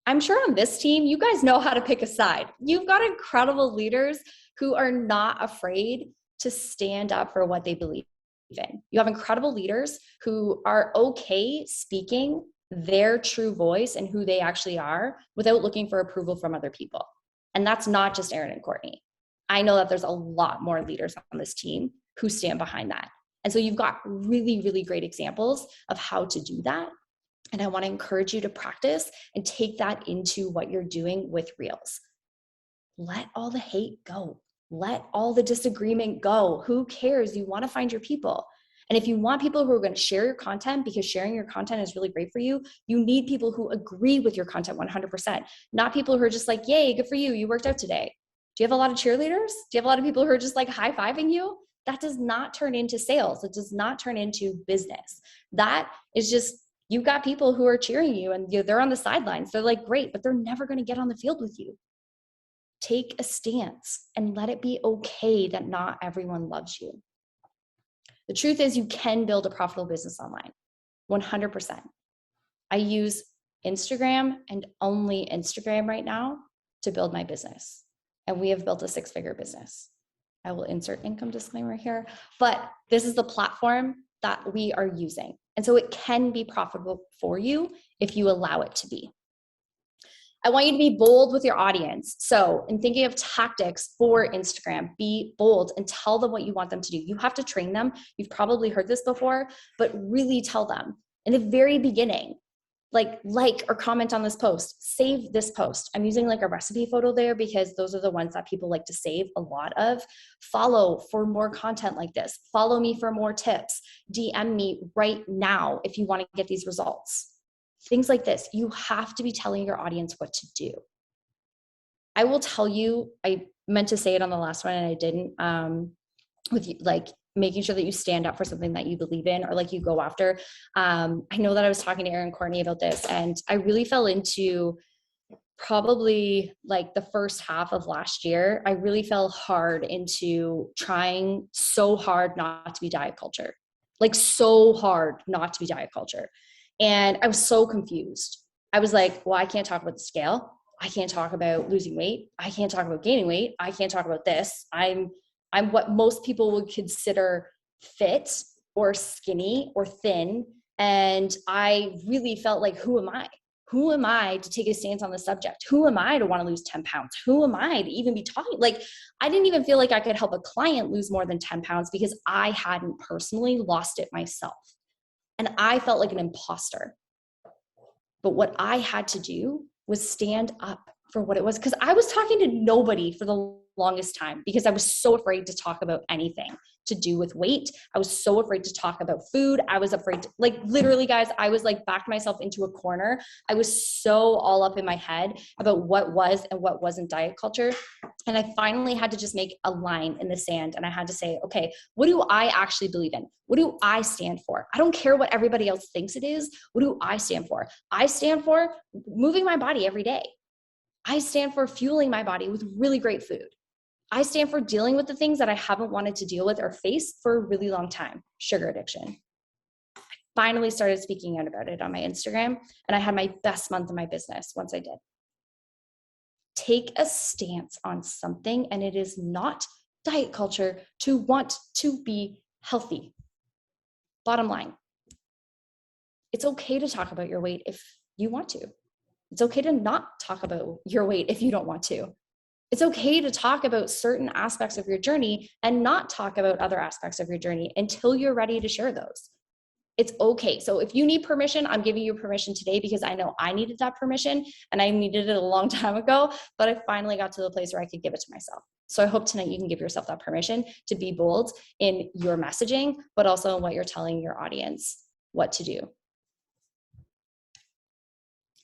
I'm sure on this team, you guys know how to pick a side. You've got incredible leaders who are not afraid to stand up for what they believe in. You have incredible leaders who are okay speaking their true voice and who they actually are without looking for approval from other people. And that's not just Erin and Courtney. I know that there's a lot more leaders on this team who stand behind that. And so you've got really, really great examples of how to do that. And I want to encourage you to practice and take that into what you're doing with Reels. Let all the hate go. Let all the disagreement go. Who cares? You want to find your people. And if you want people who are going to share your content, because sharing your content is really great for you, you need people who agree with your content 100%, not people who are just like, yay, good for you, you worked out today. Do you have a lot of cheerleaders? Do you have a lot of people who are just like high-fiving you? That does not turn into sales. It does not turn into business. That is just, you've got people who are cheering you and they're on the sidelines. They're like, great, but they're never going to get on the field with you. Take a stance and let it be okay that not everyone loves you. The truth is you can build a profitable business online, 100%. I use Instagram and only Instagram right now to build my business. And we have built a 6-figure business. I will insert income disclaimer here, but this is the platform that we are using. And so it can be profitable for you if you allow it to be. I want you to be bold with your audience. So in thinking of tactics for Instagram, be bold and tell them what you want them to do. You have to train them. You've probably heard this before, but really tell them in the very beginning, like or comment on this post, save this post. I'm using like a recipe photo there because those are the ones that people like to save a lot of. Follow for more content like this. Follow me for more tips. DM me right now if you want to get these results. Things like this. You have to be telling your audience what to do. I will tell you, I meant to say it on the last one and I didn't, with you, like making sure that you stand up for something that you believe in or like you go after. I know that I was talking to Erin Courtney about this and I really fell into probably like the first half of last year. I really fell hard into trying so hard not to be diet culture, like so hard not to be diet culture. And I was so confused. I was like, well, I can't talk about the scale. I can't talk about losing weight. I can't talk about gaining weight. I can't talk about this. I'm what most people would consider fit or skinny or thin. And I really felt like, who am I? Who am I to take a stance on the subject? Who am I to want to lose 10 pounds? Who am I to even be talking? Like, I didn't even feel like I could help a client lose more than 10 pounds because I hadn't personally lost it myself. And I felt like an imposter. But what I had to do was stand up for what it was. Because I was talking to nobody for the longest time because I was so afraid to talk about anything to do with weight. I was so afraid to talk about food. I was afraid to, like, literally, guys, I was like backed myself into a corner. I was so all up in my head about what was and what wasn't diet culture. And I finally had to just make a line in the sand. And I had to say, okay, what do I actually believe in? What do I stand for? I don't care what everybody else thinks it is. What do I stand for? I stand for moving my body every day. I stand for fueling my body with really great food. I stand for dealing with the things that I haven't wanted to deal with or face for a really long time. Sugar addiction. I finally started speaking out about it on my Instagram, and I had my best month in my business once I did. Take a stance on something, and it is not diet culture to want to be healthy. Bottom line, it's okay to talk about your weight if you want to. It's okay to not talk about your weight if you don't want to. It's okay to talk about certain aspects of your journey and not talk about other aspects of your journey until you're ready to share those. It's okay. So if you need permission, I'm giving you permission today because I know I needed that permission and I needed it a long time ago, but I finally got to the place where I could give it to myself. So I hope tonight you can give yourself that permission to be bold in your messaging, but also in what you're telling your audience what to do.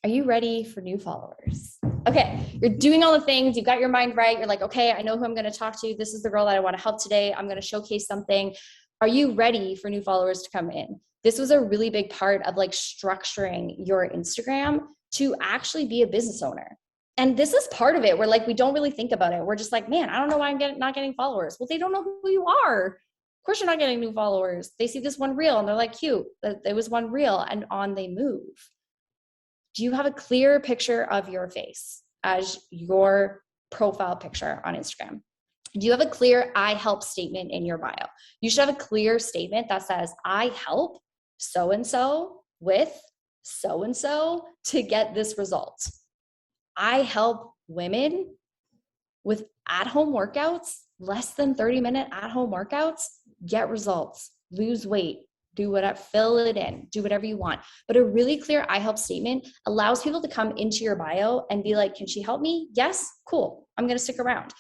Are you ready for new followers? Okay, you're doing all the things. You've got your mind right. You're like, okay, I know who I'm going to talk to. This is the girl that I want to help today. I'm going to showcase something. Are you ready for new followers to come in? This was a really big part of like structuring your Instagram to actually be a business owner. And this is part of it where like, we don't really think about it. We're just like, man, I don't know why I'm not getting followers. Well, they don't know who you are. Of course, you're not getting new followers. They see this one reel and they're like, cute. There was one reel and on they move. Do you have a clear picture of your face as your profile picture on Instagram? Do you have a clear I help statement in your bio? You should have a clear statement that says, I help so-and-so with so-and-so to get this result. I help women with at-home workouts, less than 30-minute at-home workouts, get results, lose weight, do whatever, fill it in, do whatever you want. But a really clear I help statement allows people to come into your bio and be like, can she help me? Yes, cool, I'm gonna stick around.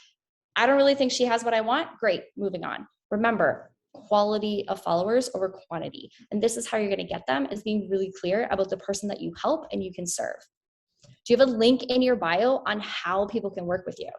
I don't really think she has what I want. Great, moving on. Remember, quality of followers over quantity. And this is how you're going to get them, is being really clear about the person that you help and you can serve. Do you have a link in your bio on how people can work with you?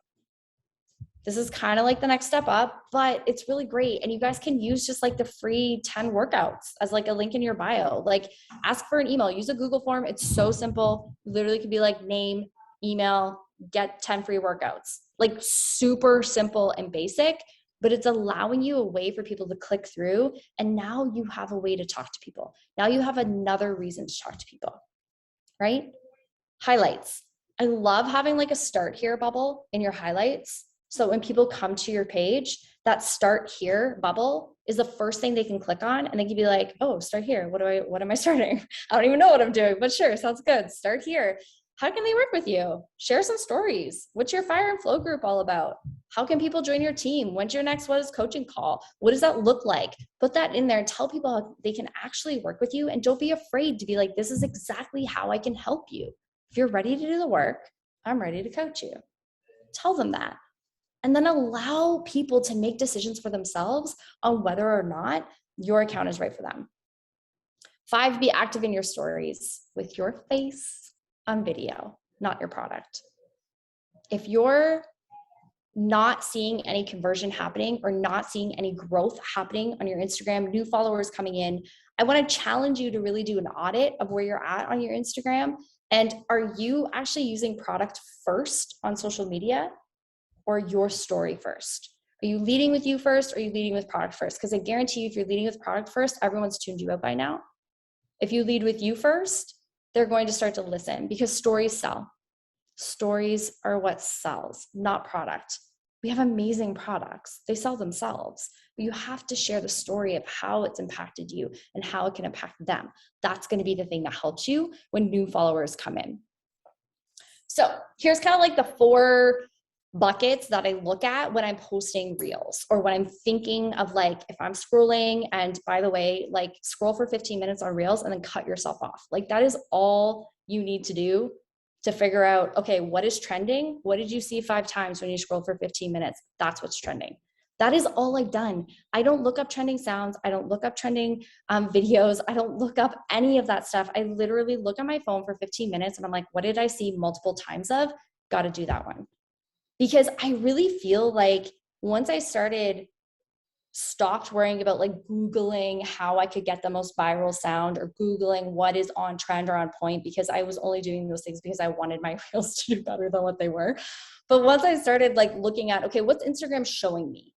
This is kind of like the next step up, but it's really great. And you guys can use just like the free 10 workouts as like a link in your bio. Like ask for an email, use a Google form. It's so simple. You literally could be like name, email, get 10 free workouts. Like super simple and basic, but it's allowing you a way for people to click through. And now you have a way to talk to people. Now you have another reason to talk to people, right? Highlights. I love having like a start here bubble in your highlights. So when people come to your page, that start here bubble is the first thing they can click on, and they can be like, oh, start here. What am I starting? I don't even know what I'm doing, but sure, sounds good. Start here. How can they work with you? Share some stories. What's your Fire and Flow group all about? How can people join your team? When's your next What is coaching call? What does that look like? Put that in there and tell people how they can actually work with you, and don't be afraid to be like, this is exactly how I can help you. If you're ready to do the work, I'm ready to coach you. Tell them that. And then allow people to make decisions for themselves on whether or not your account is right for them. 5, be active in your stories with your face on video, not your product. If you're not seeing any conversion happening or not seeing any growth happening on your Instagram, new followers coming in, I want to challenge you to really do an audit of where you're at on your Instagram. And are you actually using product first on social media, or your story first? Are you leading with you first, or are you leading with product first? Because I guarantee you, if you're leading with product first, everyone's tuned you out by now. If you lead with you first, they're going to start to listen, because stories sell. Stories are what sells, not product. We have amazing products. They sell themselves. But you have to share the story of how it's impacted you and how it can impact them. That's going to be the thing that helps you when new followers come in. So here's kind of like the 4 buckets that I look at when I'm posting reels, or when I'm thinking of like, if I'm scrolling, and by the way, like scroll for 15 minutes on reels and then cut yourself off. Like that is all you need to do to figure out, okay, what is trending? What did you see 5 times when you scroll for 15 minutes? That's what's trending. That is all I've done. I don't look up trending sounds. I don't look up trending videos. I don't look up any of that stuff. I literally look at my phone for 15 minutes and I'm like, what did I see multiple times of? Got to do that one. Because I really feel like once I stopped worrying about like Googling how I could get the most viral sound, or Googling what is on trend or on point, because I was only doing those things because I wanted my reels to do better than what they were. But once I started like looking at, okay, what's Instagram showing me?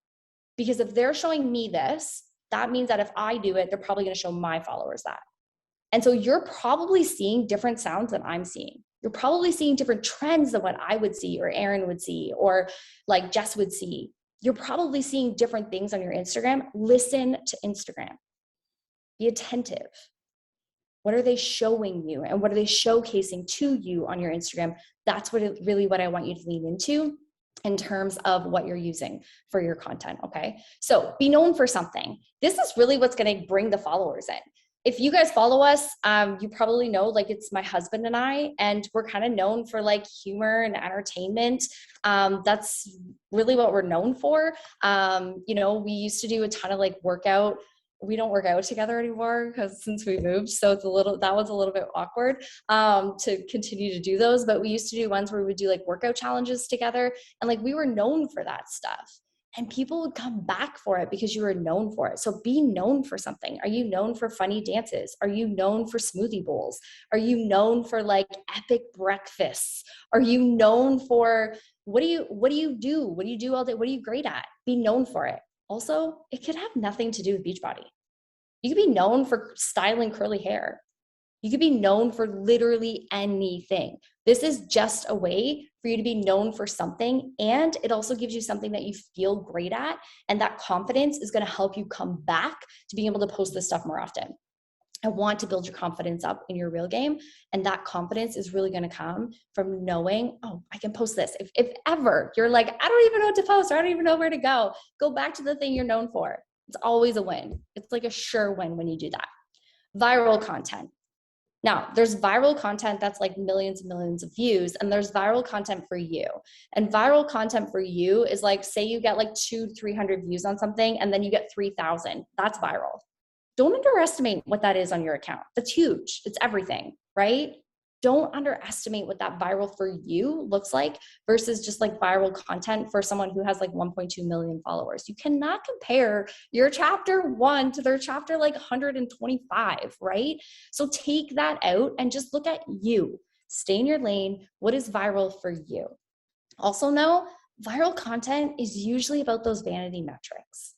Because if they're showing me this, that means that if I do it, they're probably going to show my followers that. And so you're probably seeing different sounds than I'm seeing. You're probably seeing different trends than what I would see, or Aaron would see, or like Jess would see. You're probably seeing different things on your Instagram. Listen to Instagram. Be attentive. What are they showing you, and what are they showcasing to you on your Instagram? That's what I want you to lean into in terms of what you're using for your content, okay? So be known for something. This is really what's gonna bring the followers in. If you guys follow us, you probably know, like, it's my husband and I, and we're kind of known for like humor and entertainment. That's really what we're known for. You know, we used to do a ton of like workout. We don't work out together anymore because since we moved, so that was a little bit awkward to continue to do those. But we used to do ones where we would do like workout challenges together, and like we were known for that stuff. And people would come back for it because you were known for it. So be known for something. Are you known for funny dances? Are you known for smoothie bowls? Are you known for like epic breakfasts? Are you known for, what do you do? What do you do all day? What are you great at? Be known for it. Also, it could have nothing to do with Beachbody. You could be known for styling curly hair. You could be known for literally anything. This is just a way for you to be known for something, and it also gives you something that you feel great at, and that confidence is going to help you come back to being able to post this stuff more often. I want to build your confidence up in your reel game, and that confidence is really going to come from knowing, oh, I can post this. If ever you're like, I don't even know what to post, or I don't even know where to go back to the thing you're known for. It's always a win. It's like a sure win when you do that. Viral content. Now, there's viral content that's like millions and millions of views, and there's viral content for you. And viral content for you is like, say you get like 200-300 views on something, and then you get 3,000. That's viral. Don't underestimate what that is on your account. That's huge. It's everything, right? Don't underestimate what that viral for you looks like versus just like viral content for someone who has like 1.2 million followers. You cannot compare your chapter 1 to their chapter like 125, right? So take that out and just look at you. Stay in your lane. What is viral for you? Also know, viral content is usually about those vanity metrics.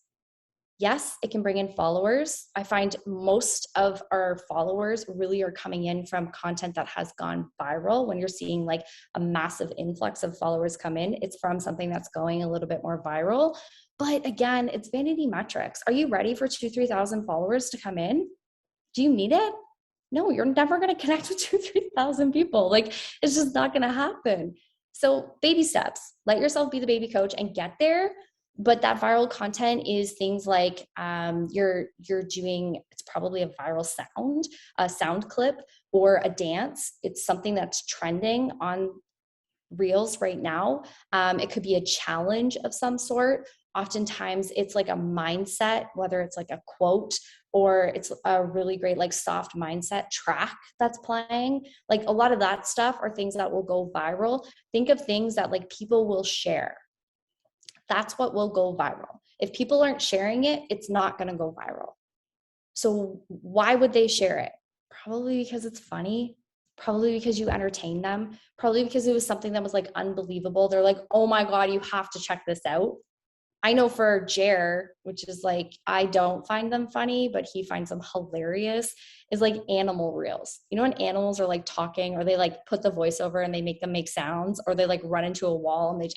Yes, it can bring in followers. I find most of our followers really are coming in from content that has gone viral. When you're seeing like a massive influx of followers come in, it's from something that's going a little bit more viral. But again, it's vanity metrics. Are you ready for 2,000-3,000 followers to come in? Do you need it? No, you're never going to connect with 2,000-3,000 people. Like, it's just not going to happen. So baby steps, let yourself be the baby coach and get there. But that viral content is things like you're doing, it's probably a viral sound, a sound clip, or a dance. It's something that's trending on Reels right now. It could be a challenge of some sort. Oftentimes it's like a mindset, whether it's like a quote or it's a really great like soft mindset track that's playing. Like a lot of that stuff are things that will go viral. Think of things that like people will share. That's what will go viral. If people aren't sharing it, it's not going to go viral. So why would they share it? Probably because it's funny. Probably because you entertain them. Probably because it was something that was like unbelievable. They're like, oh my God, you have to check this out. I know for Youre, which is like, I don't find them funny, but he finds them hilarious, is like animal reels. You know, when animals are like talking or they like put the voiceover and they make them make sounds, or they like run into a wall and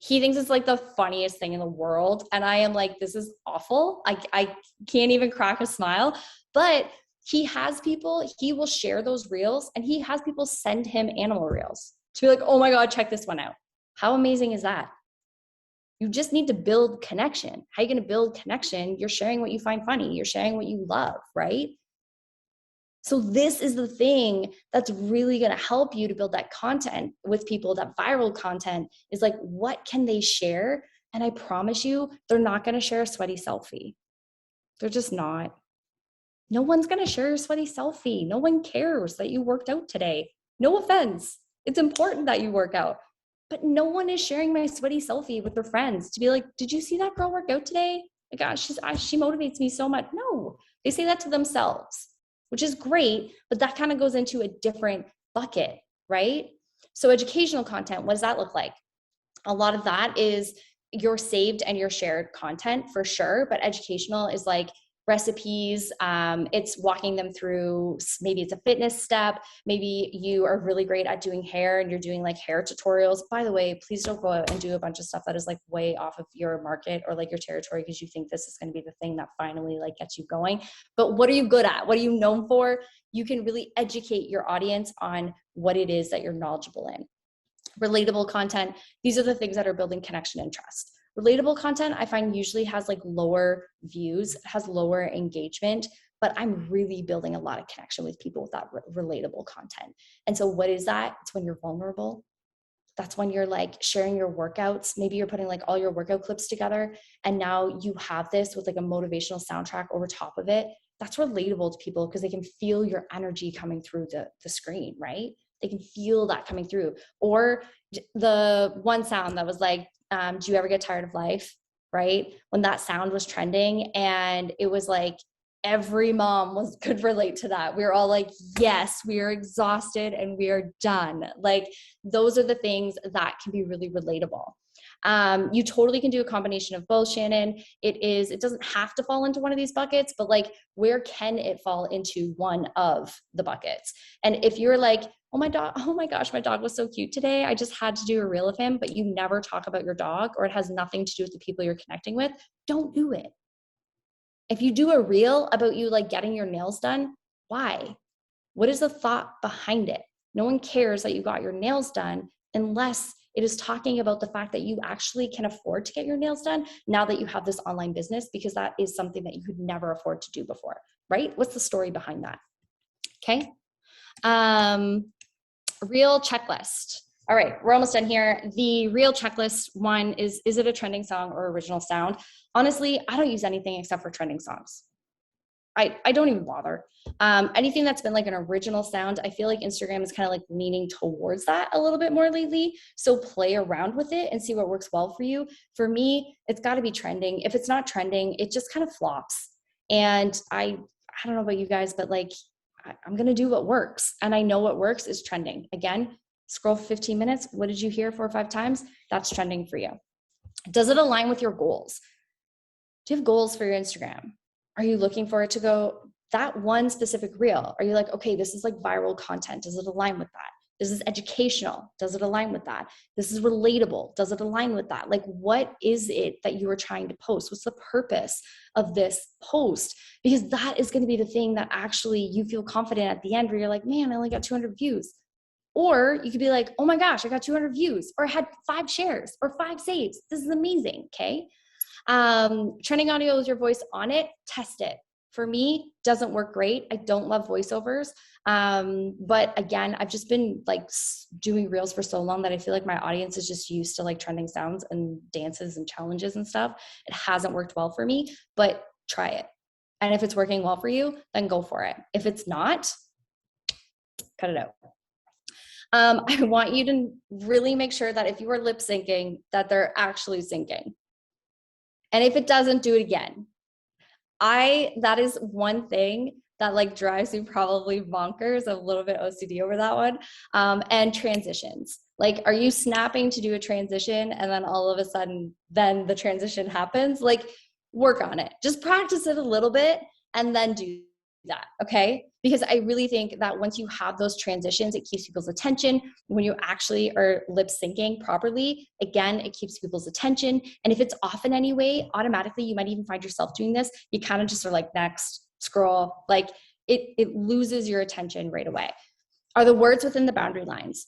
he thinks it's like the funniest thing in the world. And I am like, this is awful. I can't even crack a smile. But he has people, he will share those reels and he has people send him animal reels to be like, oh my God, check this one out. How amazing is that? You just need to build connection. How are you going to build connection? You're sharing what you find funny. You're sharing what you love, right? So this is the thing that's really going to help you to build that content with people. That viral content is like, what can they share? And I promise you, they're not going to share a sweaty selfie. They're just not. No one's going to share a sweaty selfie. No one cares that you worked out today. No offense. It's important that you work out. But no one is sharing my sweaty selfie with their friends to be like, did you see that girl work out today? My gosh, she motivates me so much. No, they say that to themselves, which is great, but that kind of goes into a different bucket, right? So educational content, what does that look like? A lot of that is your saved and your shared content for sure, but educational is like recipes. It's walking them through, maybe it's a fitness step. Maybe you are really great at doing hair and you're doing like hair tutorials. By the way, please don't go out and do a bunch of stuff that is like way off of your market or like your territory because you think this is going to be the thing that finally like gets you going. But what are you good at? What are you known for? You can really educate your audience on what it is that you're knowledgeable in. Relatable content. These are the things that are building connection and trust. Relatable content, I find usually has like lower views, has lower engagement, but I'm really building a lot of connection with people with that relatable content. And so what is that? It's when you're vulnerable. That's when you're like sharing your workouts. Maybe you're putting like all your workout clips together and now you have this with like a motivational soundtrack over top of it. That's relatable to people because they can feel your energy coming through the screen, right? They can feel that coming through. Or the one sound that was like, do you ever get tired of life? Right? When that sound was trending and it was like, every mom could relate to that. We were all like, yes, we are exhausted and we are done. Like those are the things that can be really relatable. You totally can do a combination of both, Shannon. It doesn't have to fall into one of these buckets, but like where can it fall into one of the buckets? And if you're like, oh my gosh, my dog was so cute today, I just had to do a reel of him, but you never talk about your dog or it has nothing to do with the people you're connecting with, don't do it. If you do a reel about you like getting your nails done, why? What is the thought behind it? No one cares that you got your nails done unless it is talking about the fact that you actually can afford to get your nails done now that you have this online business, because that is something that you could never afford to do before, right? What's the story behind that? Okay. Reel checklist. All right, we're almost done here. The reel checklist one is it a trending song or original sound? Honestly, I don't use anything except for trending songs. I don't even bother. Anything that's been like an original sound, I feel like Instagram is kind of like leaning towards that a little bit more lately. So play around with it and see what works well for you. For me, it's got to be trending. If it's not trending, it just kind of flops. And I don't know about you guys, but like I'm going to do what works. And I know what works is trending. Again, scroll 15 minutes. What did you hear 4 or 5 times? That's trending for you. Does it align with your goals? Do you have goals for your Instagram? Are you looking for it to go that one specific reel? Are you like, okay, this is like viral content. Does it align with that? This is educational. Does it align with that? This is relatable. Does it align with that? Like, what is it that you are trying to post? What's the purpose of this post? Because that is going to be the thing that actually you feel confident at the end where you're like, man, I only got 200 views. Or you could be like, oh my gosh, I got 200 views, or I had 5 shares or 5 saves. This is amazing. Okay. Trending audio with your voice on it, test it. For me, doesn't work great. I don't love voiceovers. But again, I've just been like doing reels for so long that I feel like my audience is just used to like trending sounds and dances and challenges and stuff. It hasn't worked well for me, but try it. And if it's working well for you, then go for it. If it's not, cut it out. I want you to really make sure that if you are lip syncing, that they're actually syncing. And if it doesn't, do it again. That is one thing that like drives me probably bonkers, a little bit OCD over that one. And transitions. Like, are you snapping to do a transition and then all of a sudden then the transition happens? Like, work on it. Just practice it a little bit and then do that, okay? Because I really think that once you have those transitions, it keeps people's attention. When you actually are lip syncing properly, again, it keeps people's attention. And if it's off in any way, automatically, you might even find yourself doing this. You kind of just are like, next, scroll, like it loses your attention right away. Are the words within the boundary lines?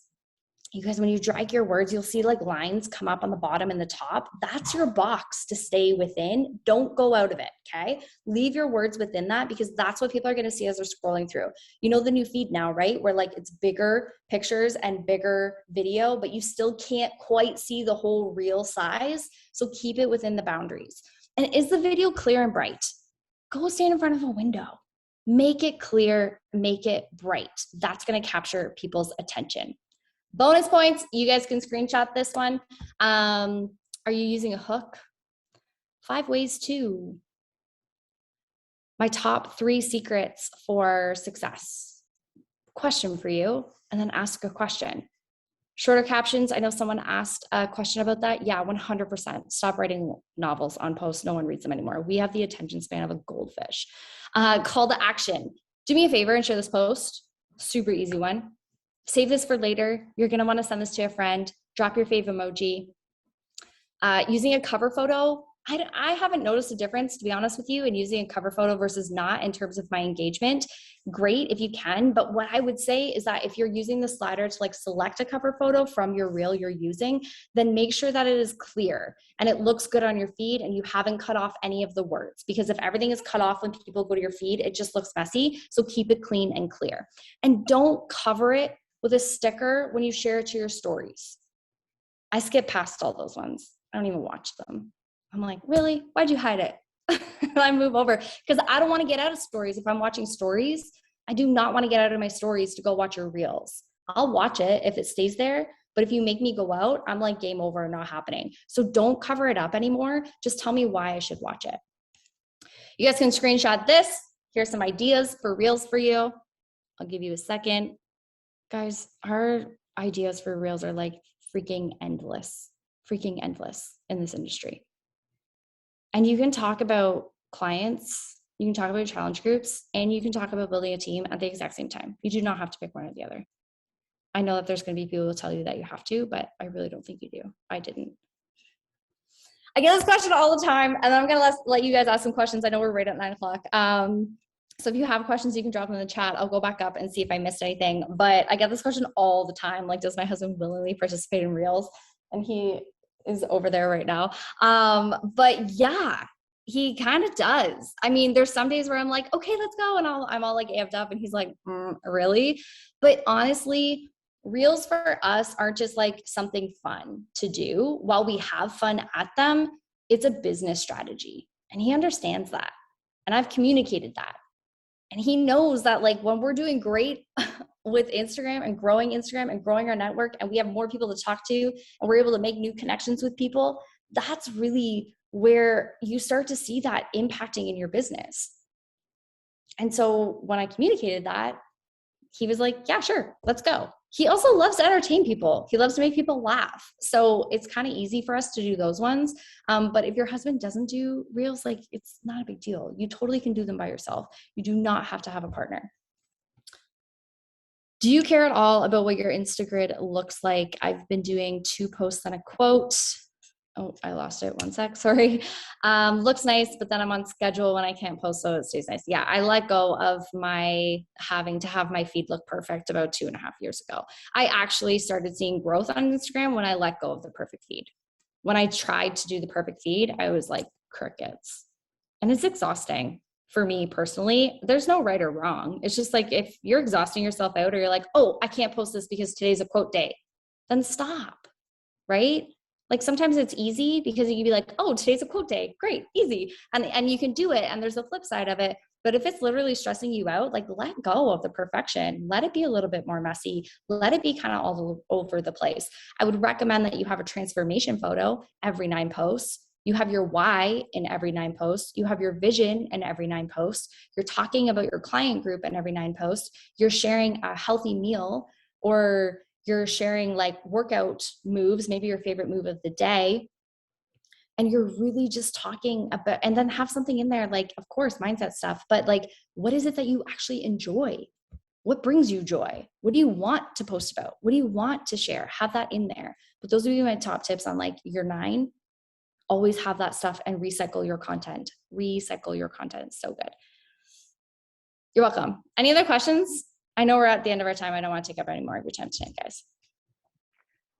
You guys, when you drag your words, you'll see like lines come up on the bottom and the top. That's your box to stay within. Don't go out of it, okay? Leave your words within that because that's what people are gonna see as they're scrolling through. You know the new feed now, right? Where like it's bigger pictures and bigger video, but you still can't quite see the whole reel size. So keep it within the boundaries. And is the video clear and bright? Go stand in front of a window. Make it clear, make it bright. That's gonna capture people's attention. Bonus points, you guys can screenshot this one. Are you using a hook? 5 ways to. My top 3 secrets for success. Question for you, and then ask a question. Shorter captions, I know someone asked a question about that. Yeah, 100%. Stop writing novels on posts. No one reads them anymore. We have the attention span of a goldfish. Call to action. Do me a favor and share this post. Super easy one. Save this for later. You're going to want to send this to a friend. Drop your fave emoji. Using a cover photo, I haven't noticed a difference, to be honest with you, in using a cover photo versus not in terms of my engagement. Great if you can, but what I would say is that if you're using the slider to like select a cover photo from your reel you're using, then make sure that it is clear and it looks good on your feed and you haven't cut off any of the words, because if everything is cut off when people go to your feed, it just looks messy. So keep it clean and clear. And don't cover it with a sticker when you share it to your stories. I skip past all those ones. I don't even watch them. I'm like, really? Why'd you hide it? I move over because I don't want to get out of stories. If I'm watching stories, I do not want to get out of my stories to go watch your reels. I'll watch it if it stays there. But if you make me go out, I'm like, game over, not happening. So don't cover it up anymore. Just tell me why I should watch it. You guys can screenshot this. Here's some ideas for reels for you. I'll give you a second. Guys, our ideas for reels are like freaking endless in this industry. And you can talk about clients, you can talk about your challenge groups, and you can talk about building a team at the exact same time. You do not have to pick one or the other. I know that there's going to be people who tell you that you have to, but I really don't think you do. I didn't. I get this question all the time, and I'm going to let you guys ask some questions. I know we're right at 9 o'clock. So if you have questions, you can drop them in the chat. I'll go back up and see if I missed anything. But I get this question all the time. Like, does my husband willingly participate in reels? And he is over there right now. But yeah, he kind of does. I mean, there's some days where I'm like, okay, let's go. And I'm all like amped up, and he's like, really? But honestly, reels for us aren't just like something fun to do. While we have fun at them, it's a business strategy. And he understands that. And I've communicated that. And he knows that like when we're doing great with Instagram and growing our network, and we have more people to talk to, and we're able to make new connections with people, that's really where you start to see that impacting in your business. And so when I communicated that, he was like, yeah, sure, let's go. He also loves to entertain people. He loves to make people laugh. So it's kind of easy for us to do those ones. But if your husband doesn't do reels, like it's not a big deal. You totally can do them by yourself. You do not have to have a partner. Do you care at all about what your Instagrid looks like? I've been doing 2 posts and a quote. Oh, I lost it. One sec. Sorry. Looks nice, but then I'm on schedule when I can't post, so it stays nice. Yeah, I let go of my having to have my feed look perfect about 2.5 years ago. I actually started seeing growth on Instagram when I let go of the perfect feed. When I tried to do the perfect feed, I was like crickets. And it's exhausting for me personally. There's no right or wrong. It's just like if you're exhausting yourself out, or you're like, oh, I can't post this because today's a quote day, then stop, right? Like sometimes it's easy because you can be like, oh, today's a quote day. Great, easy. And you can do it. And there's a flip side of it. But if it's literally stressing you out, like let go of the perfection. Let it be a little bit more messy. Let it be kind of all over the place. I would recommend that you have a transformation photo every 9 posts. You have your why in every 9 posts. You have your vision in every 9 posts. You're talking about your client group in every 9 posts. You're sharing a healthy meal, or you're sharing like workout moves, maybe your favorite move of the day. And you're really just talking about, and then have something in there, like, of course, mindset stuff, but like, what is it that you actually enjoy? What brings you joy? What do you want to post about? What do you want to share? Have that in there. But those would be my top tips on like your 9. Always have that stuff and recycle your content. Recycle your content. So good. You're welcome. Any other questions? I know we're at the end of our time. I don't want to take up any more of your time tonight, guys.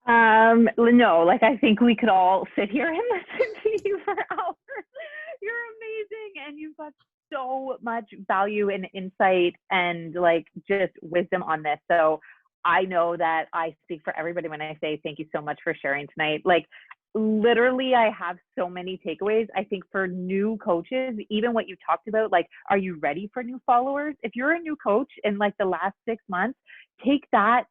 No, like I think we could all sit here and listen to you for hours. You're amazing, and you've got so much value and insight and like just wisdom on this. So I know that I speak for everybody when I say thank you so much for sharing tonight. Like literally, I have so many takeaways. I think for new coaches, even what you talked about, like, are you ready for new followers? If you're a new coach in like the last 6 months, take that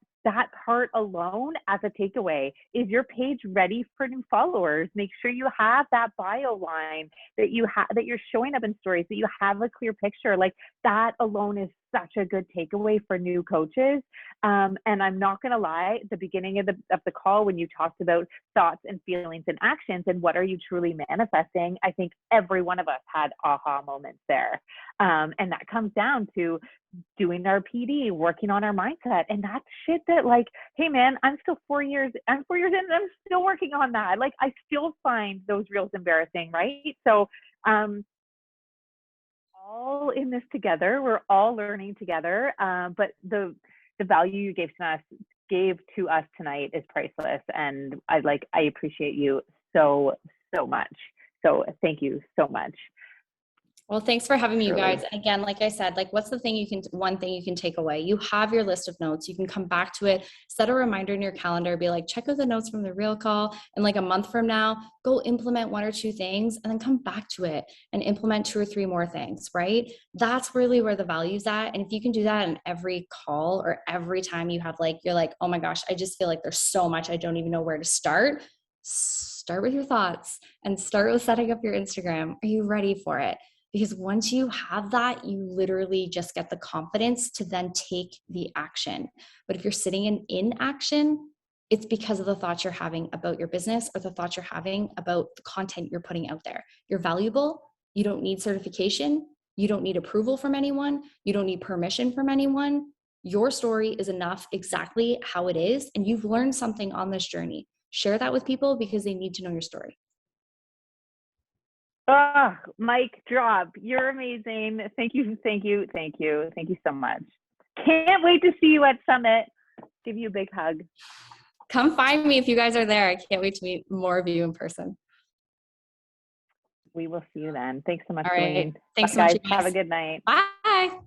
part alone as a takeaway. Is your page ready for new followers? Make sure you have that bio line, that you have, that you're showing up in stories, that you have a clear picture. Like that alone is such a good takeaway for new coaches. And I'm not going to lie, at the beginning of the call, when you talked about thoughts and feelings and actions and what are you truly manifesting, I think every one of us had aha moments there. And that comes down to doing our PD, working on our mindset. And that's shit that like, hey man, I'm 4 years in, I'm still working on that. Like I still find those reels embarrassing, right? So all in this together, we're all learning together. But the value you gave to us tonight is priceless. And I appreciate you so much. So thank you so much. Well, thanks for having me, you Truly. guys. Again, like I said, like what's one thing you can take away? You have your list of notes. You can come back to it, set a reminder in your calendar, be like, check out the notes from the reel call. And like a month from now, go implement 1 or 2 things and then come back to it and implement 2 or 3 more things, right? That's really where the value's at. And if you can do that in every call or every time you have like, you're like, oh my gosh, I just feel like there's so much, I don't even know where to start. Start with your thoughts and start with setting up your Instagram. Are you ready for it? Because once you have that, you literally just get the confidence to then take the action. But if you're sitting in inaction, it's because of the thoughts you're having about your business or the thoughts you're having about the content you're putting out there. You're valuable. You don't need certification. You don't need approval from anyone. You don't need permission from anyone. Your story is enough exactly how it is. And you've learned something on this journey. Share that with people because they need to know your story. Oh, mic drop. You're amazing. Thank you so much. Can't wait to see you at Summit. Give you a big hug. Come find me if you guys are there. I can't wait to meet more of you in person. We will see you then. Thanks so much, All right. Dwayne. Thanks Bye, so much, guys. Have a guys. good night. Bye.